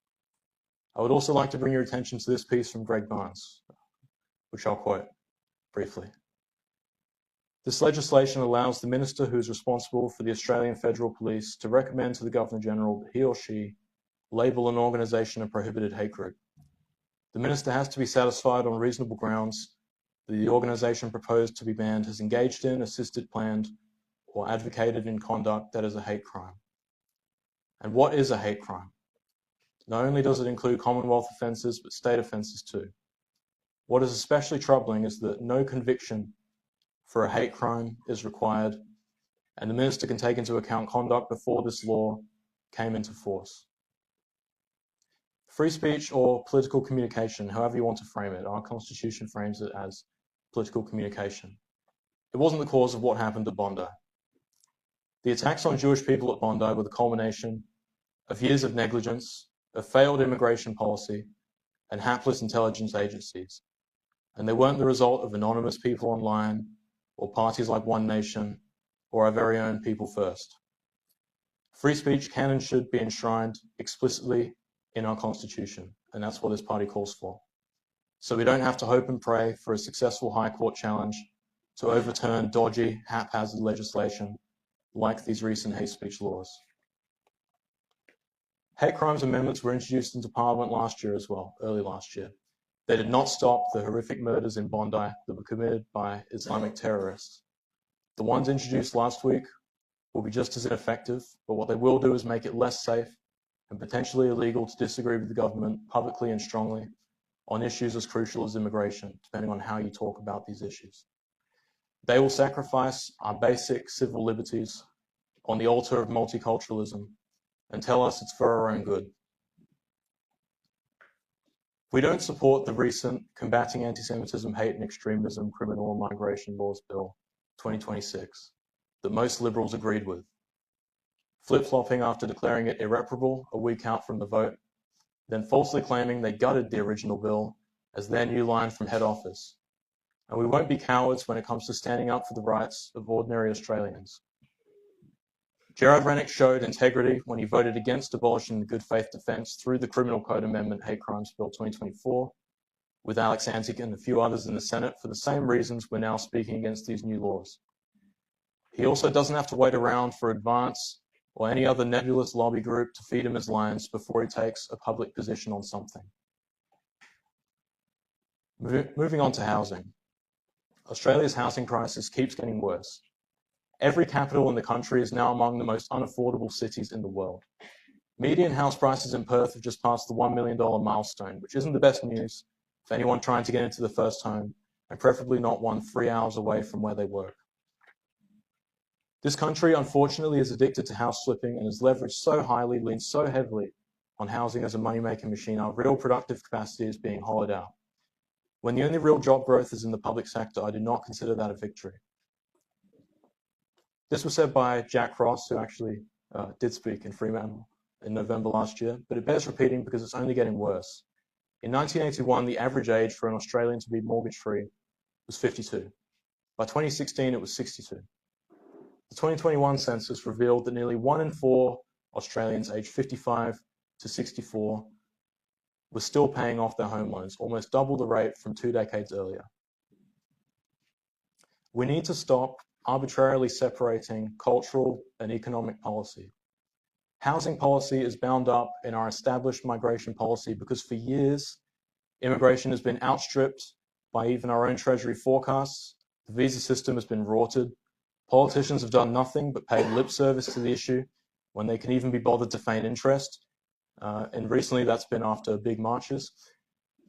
I would also like to bring your attention to this piece from Greg Barnes, which I'll quote briefly. This legislation allows the minister who is responsible for the Australian Federal Police to recommend to the Governor-General that he or she label an organisation a prohibited hate group. The Minister has to be satisfied on reasonable grounds that the organisation proposed to be banned has engaged in, assisted, planned, or advocated in conduct that is a hate crime. And what is a hate crime? Not only does it include Commonwealth offences, but state offences too. What is especially troubling is that no conviction for a hate crime is required, and the Minister can take into account conduct before this law came into force. Free speech or political communication, however you want to frame it, our Constitution frames it as political communication. It wasn't the cause of what happened at Bondi. The attacks on Jewish people at Bondi were the culmination of years of negligence, a failed immigration policy, and hapless intelligence agencies. And they weren't the result of anonymous people online, or parties like One Nation, or our very own People First. Free speech can and should be enshrined explicitly in our Constitution, and that's what this party calls for. So we don't have to hope and pray for a successful High Court challenge to overturn dodgy, haphazard legislation like these recent hate speech laws. Hate crimes amendments were introduced into Parliament last year as well, early last year. They did not stop the horrific murders in Bondi that were committed by Islamic terrorists. The ones introduced last week will be just as ineffective, but what they will do is make it less safe and potentially illegal to disagree with the government publicly and strongly on issues as crucial as immigration, depending on how you talk about these issues. They will sacrifice our basic civil liberties on the altar of multiculturalism and tell us it's for our own good. We don't support the recent Combating Anti-Semitism, Hate and Extremism, Criminal and Migration Laws Bill 2026 that most Liberals agreed with, flip-flopping after declaring it irreparable a week out from the vote, then falsely claiming they gutted the original bill as their new line from head office. And we won't be cowards when it comes to standing up for the rights of ordinary Australians. Gerard Rennick showed integrity when he voted against abolishing the good faith defence through the Criminal Code Amendment Hate Crimes Bill 2024, with Alex Antic and a few others in the Senate for the same reasons we're now speaking against these new laws. He also doesn't have to wait around for Advance or any other nebulous lobby group to feed him his lines before he takes a public position on something. Moving on to housing. Australia's housing crisis keeps getting worse. Every capital in the country is now among the most unaffordable cities in the world. Median house prices in Perth have just passed the $1 million milestone, which isn't the best news for anyone trying to get into the first home, and preferably not one 3 hours away from where they work. This country, unfortunately, is addicted to house flipping and is leveraged so highly, leans so heavily on housing as a money-making machine, our real productive capacity is being hollowed out. When the only real job growth is in the public sector, I do not consider that a victory. This was said by Jack Ross, who actually did speak in Fremantle in November last year, but it bears repeating because it's only getting worse. In 1981, the average age for an Australian to be mortgage-free was 52. By 2016, it was 62. The 2021 census revealed that nearly 1 in 4 Australians aged 55 to 64 were still paying off their home loans, almost double the rate from 2 decades earlier. We need to stop arbitrarily separating cultural and economic policy. Housing policy is bound up in our established migration policy because for years, immigration has been outstripped by even our own Treasury forecasts. The visa system has been rorted. Politicians have done nothing but paid lip service to the issue when they can even be bothered to feign interest. And recently that's been after big marches.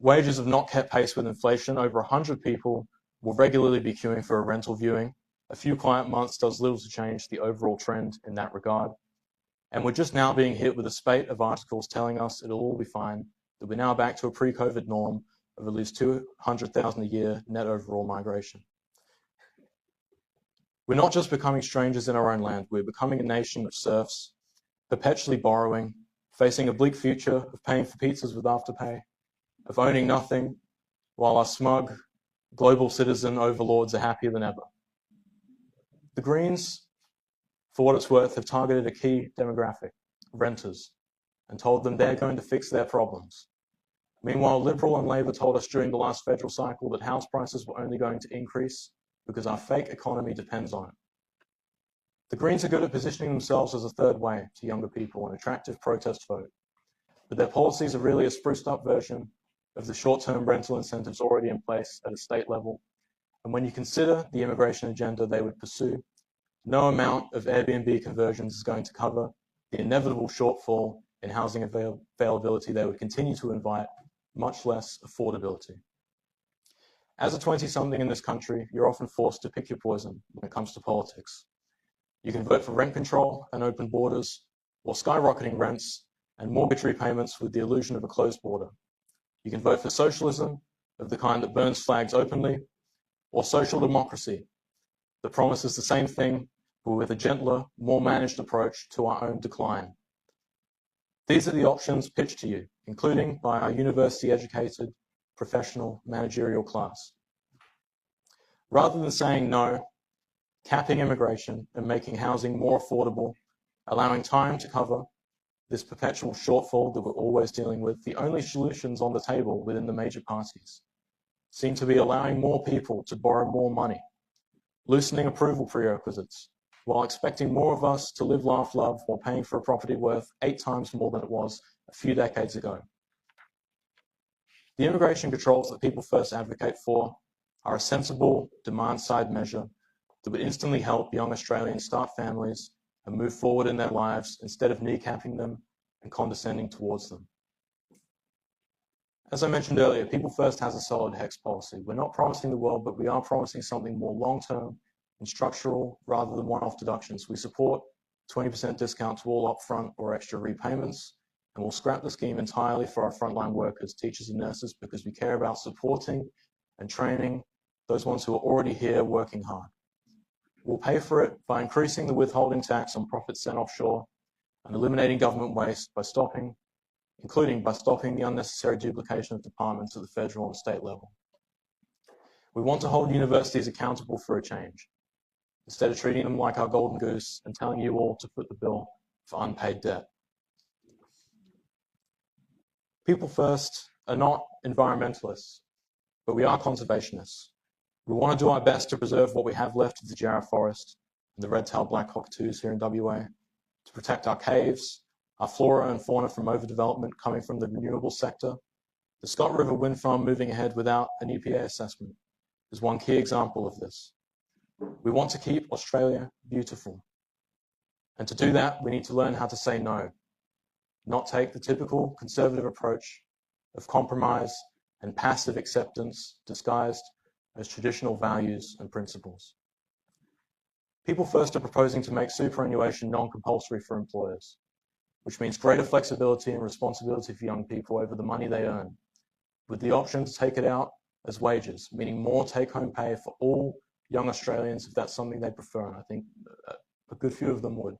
Wages have not kept pace with inflation. Over 100 people will regularly be queuing for a rental viewing. A few quiet months does little to change the overall trend in that regard. And we're just now being hit with a spate of articles telling us it'll all be fine, that we're now back to a pre-COVID norm of at least 200,000 a year net overall migration. We're not just becoming strangers in our own land, we're becoming a nation of serfs, perpetually borrowing, facing a bleak future of paying for pizzas with Afterpay, of owning nothing, while our smug global citizen overlords are happier than ever. The Greens, for what it's worth, have targeted a key demographic, renters, and told them they're going to fix their problems. Meanwhile, Liberal and Labor told us during the last federal cycle that house prices were only going to increase because our fake economy depends on it. The Greens are good at positioning themselves as a third way to younger people, an attractive protest vote. but their policies are really a spruced up version of the short-term rental incentives already in place at a state level. And when you consider the immigration agenda they would pursue, no amount of Airbnb conversions is going to cover the inevitable shortfall in housing availability they would continue to invite, much less affordability. As a 20-something in this country, you're often forced to pick your poison when it comes to politics. You can vote for rent control and open borders, or skyrocketing rents and mortgage repayments with the illusion of a closed border. You can vote for socialism of the kind that burns flags openly, or social democracy that promises the same thing, but with a gentler, more managed approach to our own decline. These are the options pitched to you, including by our university-educated, professional, managerial class. Rather than saying no, capping immigration and making housing more affordable, allowing time to cover this perpetual shortfall that we're always dealing with, the only solutions on the table within the major parties seem to be allowing more people to borrow more money, loosening approval prerequisites, while expecting more of us to live, laugh, love while paying for a property worth 8 times more than it was a few decades ago. The immigration controls that People First advocate for are a sensible demand-side measure that would instantly help young Australians start families and move forward in their lives instead of kneecapping them and condescending towards them. As I mentioned earlier, People First has a solid HECS policy. We're not promising the world, but we are promising something more long-term and structural rather than one-off deductions. We support 20% discount to all upfront or extra repayments, and we'll scrap the scheme entirely for our frontline workers, teachers and nurses, because we care about supporting and training those ones who are already here working hard. We'll pay for it by increasing the withholding tax on profits sent offshore and eliminating government waste including by stopping the unnecessary duplication of departments at the federal and state level. We want to hold universities accountable for a change, instead of treating them like our golden goose and telling you all to foot the bill for unpaid debt. People First are not environmentalists, but we are conservationists. We want to do our best to preserve what we have left of the Jarrah Forest and the red-tailed black cockatoos here in WA, to protect our caves, our flora and fauna from overdevelopment coming from the renewable sector. The Scott River Wind Farm moving ahead without an EPA assessment is one key example of this. We want to keep Australia beautiful. And to do that, we need to learn how to say no, not take the typical conservative approach of compromise and passive acceptance disguised as traditional values and principles. People First are proposing to make superannuation non-compulsory for employers, which means greater flexibility and responsibility for young people over the money they earn, with the option to take it out as wages, meaning more take-home pay for all young Australians if that's something they prefer, and I think a good few of them would.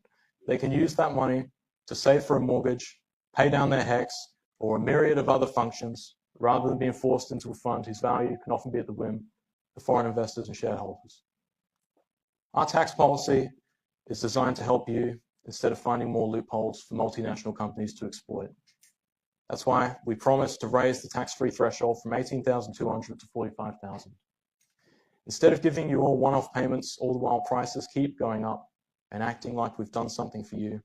They can use that money to save for a mortgage, pay down their HECS, or a myriad of other functions, rather than being forced into a fund whose value can often be at the whim of foreign investors and shareholders. Our tax policy is designed to help you instead of finding more loopholes for multinational companies to exploit. That's why we promised to raise the tax-free threshold from $18,200 to $45,000. Instead of giving you all one-off payments all the while prices keep going up and acting like we've done something for you,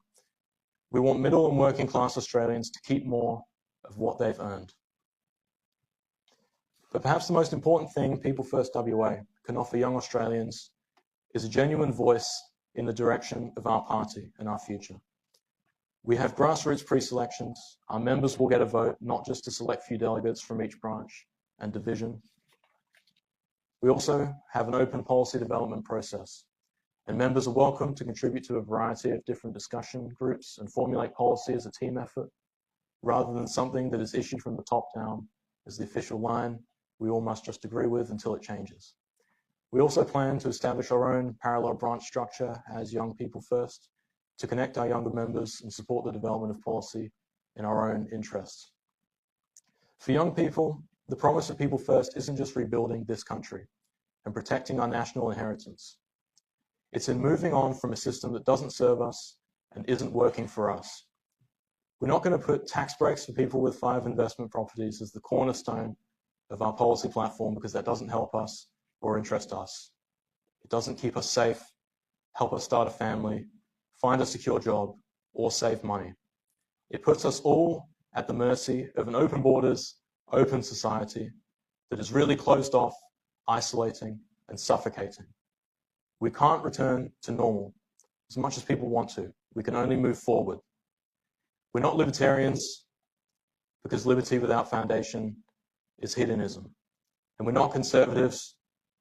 we want middle and working class Australians to keep more of what they've earned. But perhaps the most important thing People First WA can offer young Australians is a genuine voice in the direction of our party and our future. We have grassroots pre-selections. Our members will get a vote, not just to select few delegates from each branch and division. We also have an open policy development process, and members are welcome to contribute to a variety of different discussion groups and formulate policy as a team effort, rather than something that is issued from the top down as the official line we all must just agree with until it changes. We also plan to establish our own parallel branch structure as Young People First to connect our younger members and support the development of policy in our own interests. For young people, the promise of People First isn't just rebuilding this country and protecting our national inheritance. It's in moving on from a system that doesn't serve us and isn't working for us. We're not going to put tax breaks for people with 5 investment properties as the cornerstone of our policy platform, because that doesn't help us or interest us. It doesn't keep us safe, help us start a family, find a secure job, or save money. It puts us all at the mercy of an open borders, open society that is really closed off, isolating, and suffocating. We can't return to normal as much as people want to. We can only move forward. We're not libertarians because liberty without foundation is hedonism. And we're not conservatives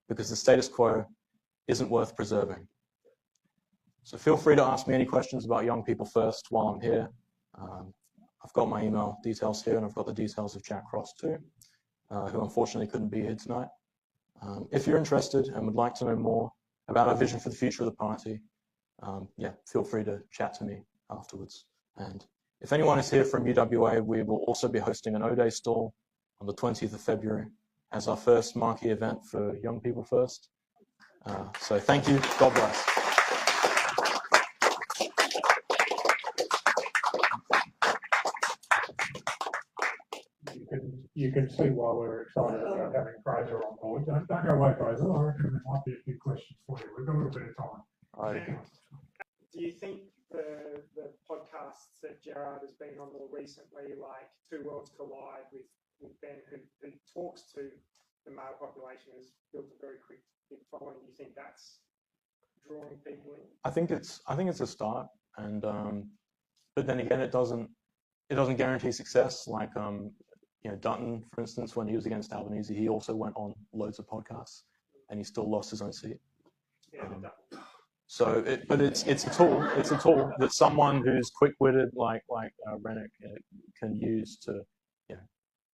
because the status quo isn't worth preserving. So feel free to ask me any questions about Young People First while I'm here. I've got my email details here, and I've got the details of Jack Cross too, who unfortunately couldn't be here tonight. If you're interested and would like to know more about our vision for the future of the party, yeah, feel free to chat to me afterwards. And if anyone is here from UWA, we will also be hosting an O-Day stall on the 20th of February as our first marquee event for Young People First. So thank you. God bless. You can see why we're excited about having Fraser on board. Don't go away, Fraser. I reckon there might be a few questions for you. We've got a little bit of time. Do you think the podcasts that Gerard has been on more recently, like Two Worlds Collide with Ben, who talks to the male population, has built a very quick big following? Do you think that's drawing people in? I think it's a start, and but then again, it doesn't guarantee success. Like Dutton, for instance, when he was against Albanese, he also went on loads of podcasts, and he still lost his own seat. Yeah, so, but it's a tool. It's a tool that someone who's quick-witted like Rennick can use to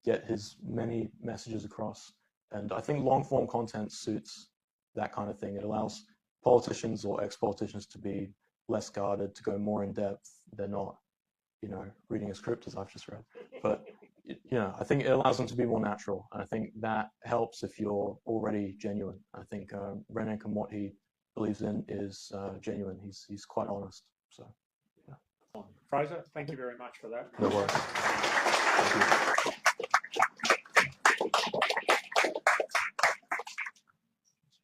get his many messages across. And I think long-form content suits that kind of thing. It allows politicians or ex-politicians to be less guarded, to go more in depth. They're not, reading a script as I've just read. But I think it allows them to be more natural. And I think that helps if you're already genuine. I think Rennick and what he believes in is genuine. He's quite honest. So, yeah. Fraser, thank you very much for that. No worries. Thank you.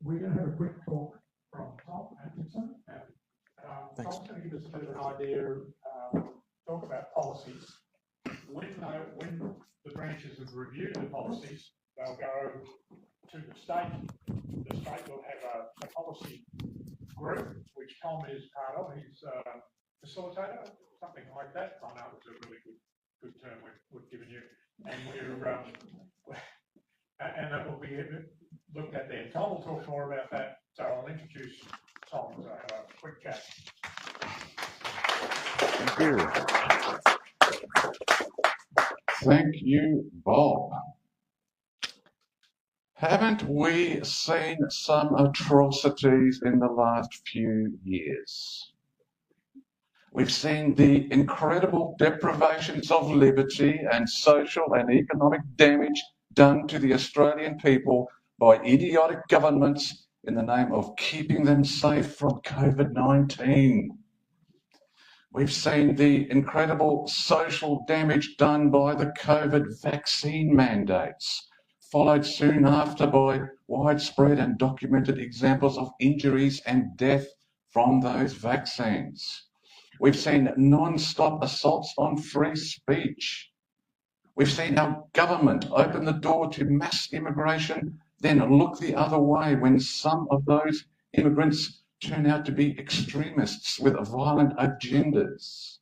We're going to have a quick talk from Tom Atkinson. Tom's going to give us a bit of an idea, talk about policies. When the branches have reviewed the policies, they'll go to the state. The state will have a policy group, which Tom is part of. He's a facilitator, something like that. I know it's a really good term we've given you. And and that will be looked at there. Tom will talk more about that. So I'll introduce Tom to have a quick chat. Thank you. Thank you, Bob. Haven't we seen some atrocities in the last few years? We've seen the incredible deprivations of liberty and social and economic damage done to the Australian people by idiotic governments in the name of keeping them safe from COVID-19. We've seen the incredible social damage done by the COVID vaccine mandates, followed soon after by widespread and documented examples of injuries and death from those vaccines. We've seen non-stop assaults on free speech. We've seen our government open the door to mass immigration, then look the other way when some of those immigrants turn out to be extremists with violent agendas.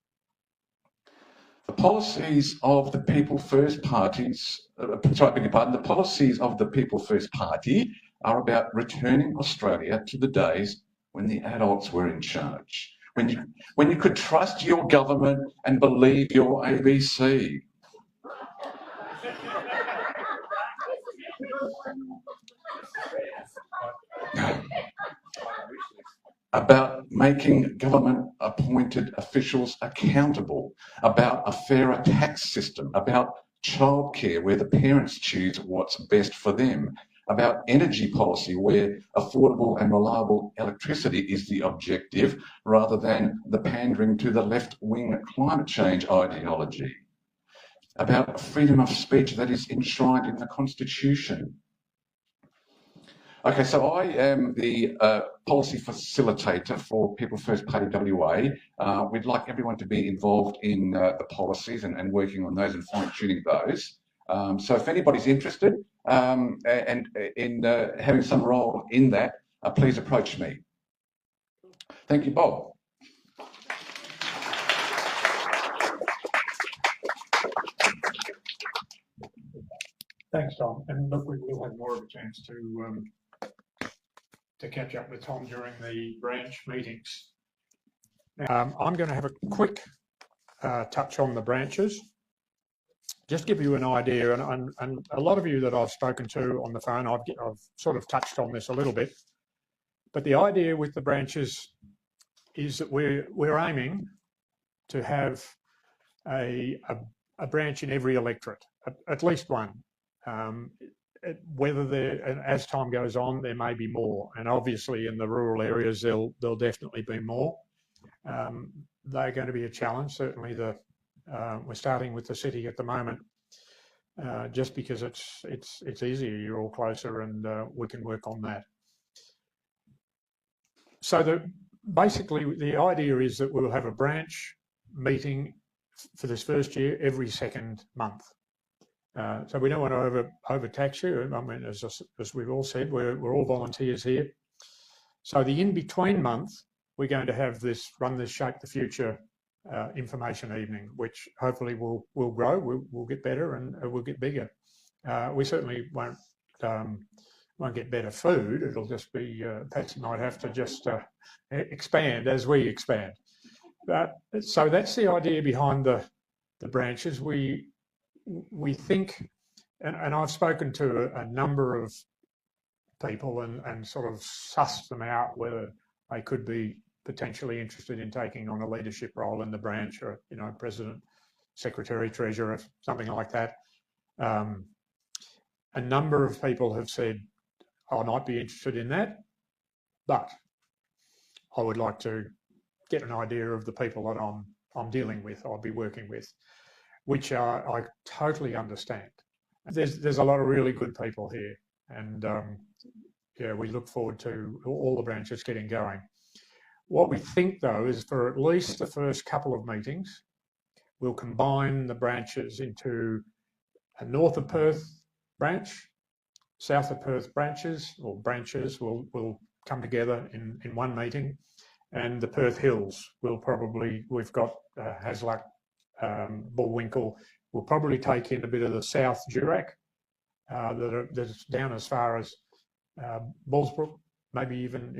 The policies of the People First parties, the policies of the People First Party are about returning Australia to the days when the adults were in charge, when you could trust your government and believe your ABC. About making government-appointed officials accountable, about a fairer tax system, about childcare where the parents choose what's best for them, about energy policy where affordable and reliable electricity is the objective rather than the pandering to the left-wing climate change ideology, about freedom of speech that is enshrined in the Constitution, Okay, so I am the policy facilitator for People First Party WA. We'd like everyone to be involved in the policies and working on those and fine-tuning those. So if anybody's interested and in having some role in that, please approach me. Thank you, Bob. Thanks, Tom. And look, we will have more of a chance to catch up with Tom during the branch meetings. I'm going to have a quick touch on the branches. Just give you an idea, and a lot of you that I've spoken to on the phone, I've sort of touched on this a little bit. But the idea with the branches is that we're aiming to have a branch in every electorate, at least one. Whether there, and as time goes on, there may be more, and obviously in the rural areas there'll definitely be more. They're going to be a challenge. Certainly, we're starting with the city at the moment, just because it's easier. You're all closer, and we can work on that. So basically the idea is that we'll have a branch meeting for this first year every second month. So we don't want to overtax you. I mean, as we've all said, we're all volunteers here. So the in-between month, we're going to have run this Shape the Future information evening, which hopefully will grow. We'll get better and we'll get bigger. We certainly won't get better food. It'll just be Patsy might have to just expand as we expand. So that's the idea behind the branches. We think, and I've spoken to a number of people and sort of sussed them out whether they could be potentially interested in taking on a leadership role in the branch, or president, secretary, treasurer, something like that. A number of people have said, I might be interested in that, but I would like to get an idea of the people that I'm dealing with, I'll be working with, which I totally understand. There's a lot of really good people here, and yeah, we look forward to all the branches getting going. What we think, though, is for at least the first couple of meetings, we'll combine the branches into a north of Perth branch, south of Perth branches will come together in one meeting, and the Perth Hills we've got Hasluck, Bullwinkle, we'll probably take in a bit of the South Durack that's down as far as Bullsbrook, maybe even,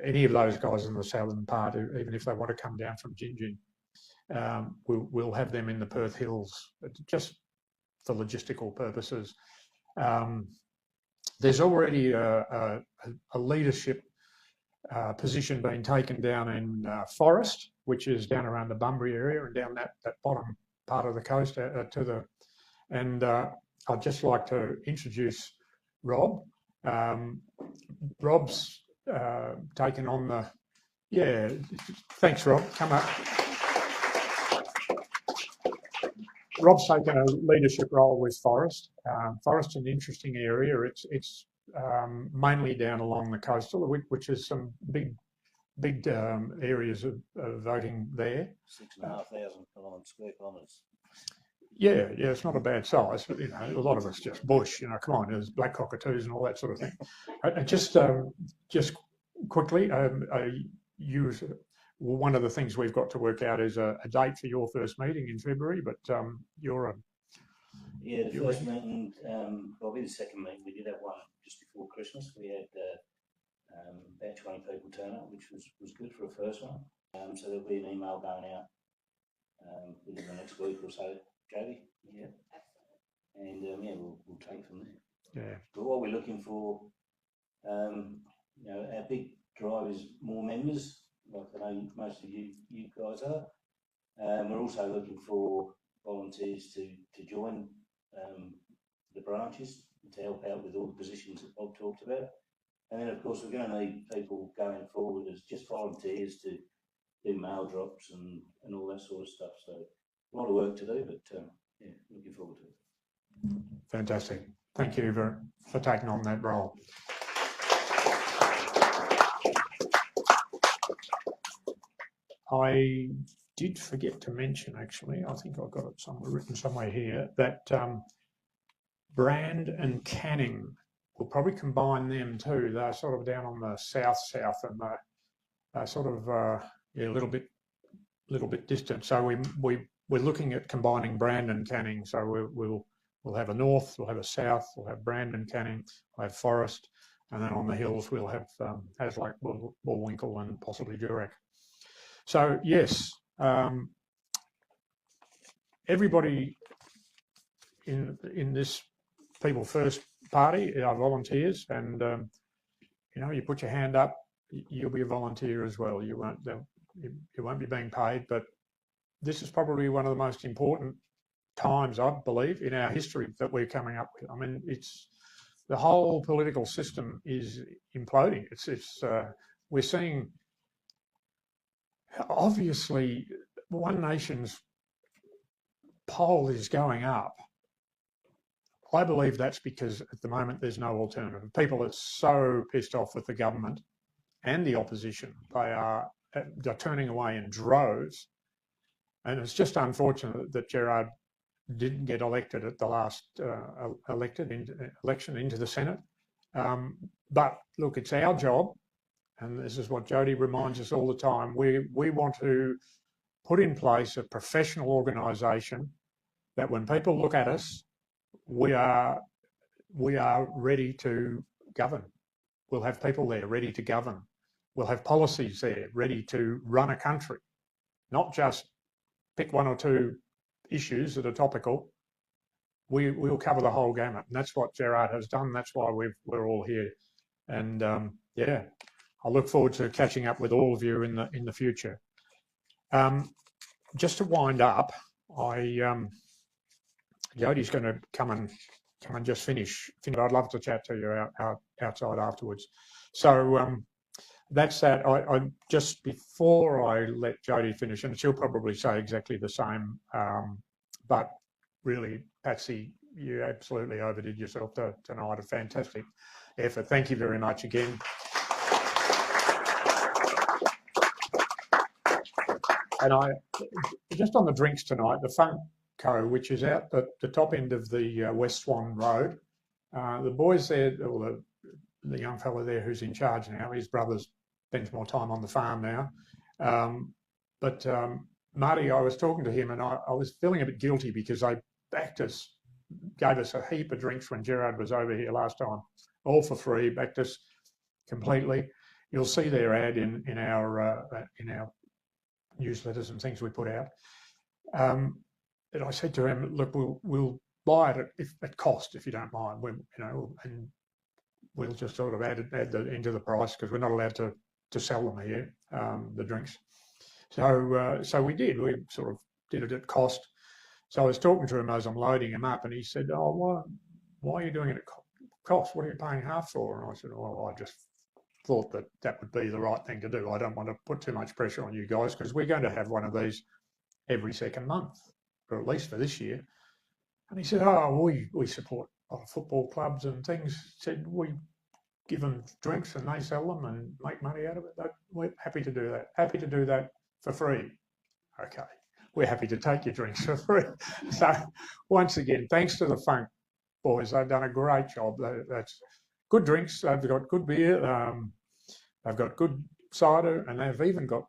any of those guys in the southern part, even if they want to come down from Gingin. We'll have them in the Perth Hills, just for logistical purposes. There's already a leadership position being taken down in Forest, which is down around the Bunbury area and down that bottom part of the coast and I'd just like to introduce Rob. Rob's taken on thanks Rob, come up. Rob's taken a leadership role with Forest. Forest's an interesting area. It's mainly down along the coastal, which is some big areas of voting there. 6,500 square kilometres. Yeah, it's not a bad size, but a lot of it's just bush. Come on, there's black cockatoos and all that sort of thing. Just quickly, one of the things we've got to work out is a date for your first meeting in February, but the first meeting, probably the second meeting, we did have one just before Christmas. We had about 20 people turn up, which was good for a first one. So there'll be an email going out within the next week or so, Jodie. Yeah. And we'll take it from there. Yeah. But what we're looking for, our big drive is more members, like I know most of you guys are. We're also looking for volunteers to join the branches to help out with all the positions that Bob talked about. And then, of course, we're going to need people going forward as just volunteers to do mail drops and all that sort of stuff. So a lot of work to do, but looking forward to it. Fantastic. Thank you for taking on that role. I did forget to mention, actually, I think I've got it somewhere written somewhere here, that Brand and Canning, we'll probably combine them too. They're sort of down on the south, and they're sort of yeah, a little bit distant. So we're looking at combining Brand and Canning. So we'll have a north, we'll have a south, we'll have Brand and Canning, we'll have Forest, and then on the hills we'll have Hasluck, Bullwinkle, and possibly Durack. So yes, everybody in this People First party are volunteers, and you know, you put your hand up, you'll be a volunteer as well. You won't be being paid, but this is probably one of the most important times, I believe, in our history that we're coming up with. I mean, it's the whole political system is imploding. We're seeing, obviously, One Nation's poll is going up. I believe that's because at the moment there's no alternative. People are so pissed off with the government and the opposition. They're turning away in droves. And it's just unfortunate that Gerard didn't get elected at the last election into the Senate. But look, it's our job, and this is what Jody reminds us all the time. We want to put in place a professional organisation that when people look at us, we are ready to govern. We'll have people there ready to govern. We'll have policies there ready to run a country, not just pick one or two issues that are topical. We'll cover the whole gamut, and that's what Gerard has done. That's why we're all here. And yeah, I look forward to catching up with all of you in the future. Just to wind up, Jody's going to come and just finish. I'd love to chat to you outside afterwards. So that's that. I just before I let Jody finish, and she'll probably say exactly the same, but really, Patsy, you absolutely overdid yourself tonight. A fantastic effort. Thank you very much again. And just on the drinks tonight, the Funk Co, which is out at the top end of the West Swan Road, the boys there, or the young fellow there who's in charge now, his brother spends more time on the farm now. But Marty, I was talking to him, and I was feeling a bit guilty because they gave us a heap of drinks when Gerard was over here last time, all for free, backed us completely. You'll see their ad in our newsletters and things we put out. And I said to him, look, we'll buy it at cost if you don't mind, and we'll just sort of add into the price because we're not allowed to sell them here, the drinks. So we did. We sort of did it at cost. So I was talking to him as I'm loading him up, and he said, "Oh, why are you doing it at cost? What are you paying half for?" And I said, "Well, I just thought that would be the right thing to do. I don't want to put too much pressure on you guys because we're going to have one of these every second month, or at least for this year." And he said, "Oh, we support a lot of football clubs and things." He said, "We give them drinks and they sell them and make money out of it. We're happy to do that. Happy to do that for free." Okay, we're happy to take your drinks for free. So once again, thanks to the Funk boys. They've done a great job. That's good drinks. They've got good beer. They've got good cider, and they've even got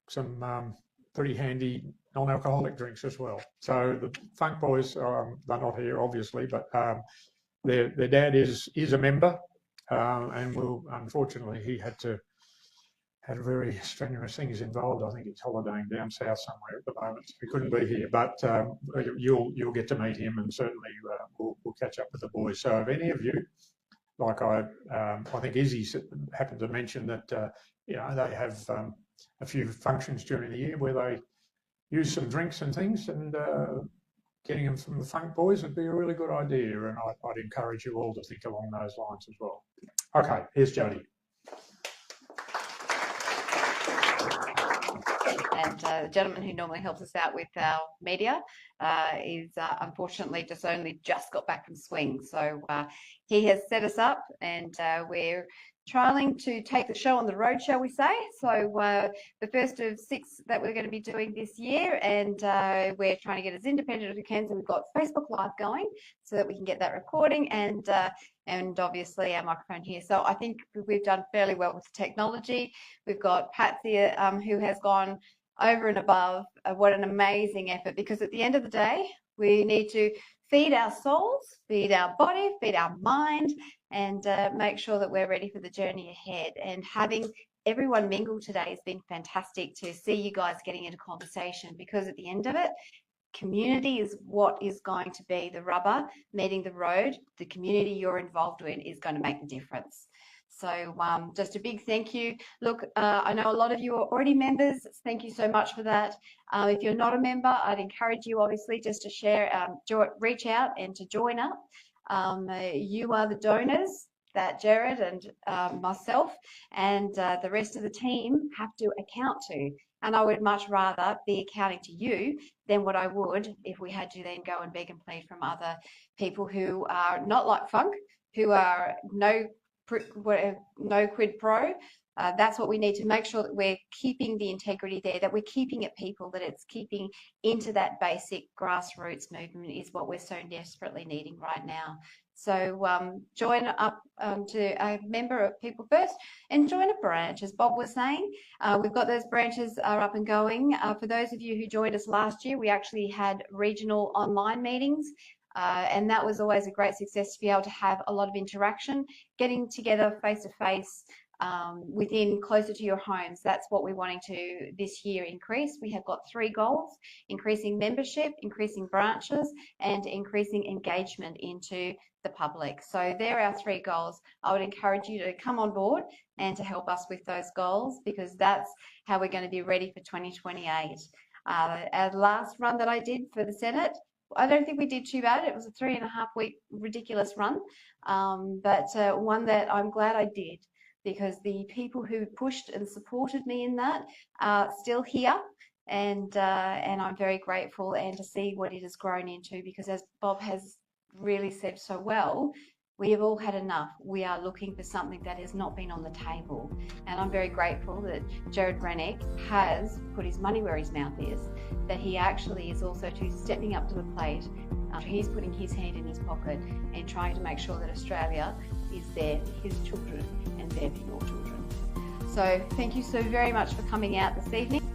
some pretty handy non-alcoholic drinks as well. So the Funk boys, they're not here obviously, but their dad is a member, and unfortunately he had very strenuous things involved. I think he's holidaying down south somewhere at the moment, so he couldn't be here. But you'll get to meet him, and certainly we'll catch up with the boys. So if any of you, like I think Izzy happened to mention that they have a few functions during the year where they use some drinks and things, and getting them from the Funk boys would be a really good idea. And I'd encourage you all to think along those lines as well. Okay, here's Jody. And the gentleman who normally helps us out with our media is unfortunately just got back from swing. So he has set us up, and we're trialing to take the show on the road, shall we say. So the first of 6 that we're going to be doing this year, and we're trying to get as independent as we can. So we've got Facebook Live going so that we can get that recording, and obviously our microphone here. So I think we've done fairly well with the technology. We've got Patsy who has gone over and above. What an amazing effort, because at the end of the day, we need to feed our souls, feed our body, feed our mind, and make sure that we're ready for the journey ahead. And having everyone mingle today has been fantastic to see you guys getting into conversation, because at the end of it, community is what is going to be the rubber meeting the road. The community you're involved in is going to make the difference. So just a big thank you. Look, I know a lot of you are already members. Thank you so much for that. If you're not a member, I'd encourage you obviously just to share, reach out and to join up. You are the donors that Jared and myself and the rest of the team have to account to. And I would much rather be accounting to you than what I would if we had to then go and beg and plead from other people who are not like Funk, who are no quid pro. That's what we need to make sure, that we're keeping the integrity there, that we're keeping it people, that it's keeping into that basic grassroots movement is what we're so desperately needing right now. So join up to a member of People First and join a branch, as Bob was saying. We've got those branches are up and going. For those of you who joined us last year, we actually had regional online meetings. And that was always a great success, to be able to have a lot of interaction, getting together face to face within closer to your homes. That's what we're wanting to this year increase. We have got 3 goals: increasing membership, increasing branches, and increasing engagement into the public. So they're our 3 goals. I would encourage you to come on board and to help us with those goals, because that's how we're going to be ready for 2028. Our last run that I did for the Senate, I don't think we did too bad. It was a 3.5-week ridiculous run, but one that I'm glad I did, because the people who pushed and supported me in that are still here, and I'm very grateful, and to see what it has grown into, because as Bob has really said so well, we have all had enough. We are looking for something that has not been on the table. And I'm very grateful that Jared Rennick has put his money where his mouth is, that he actually is also stepping up to the plate. He's putting his hand in his pocket and trying to make sure that Australia is there for his children and there for your children. So thank you so very much for coming out this evening.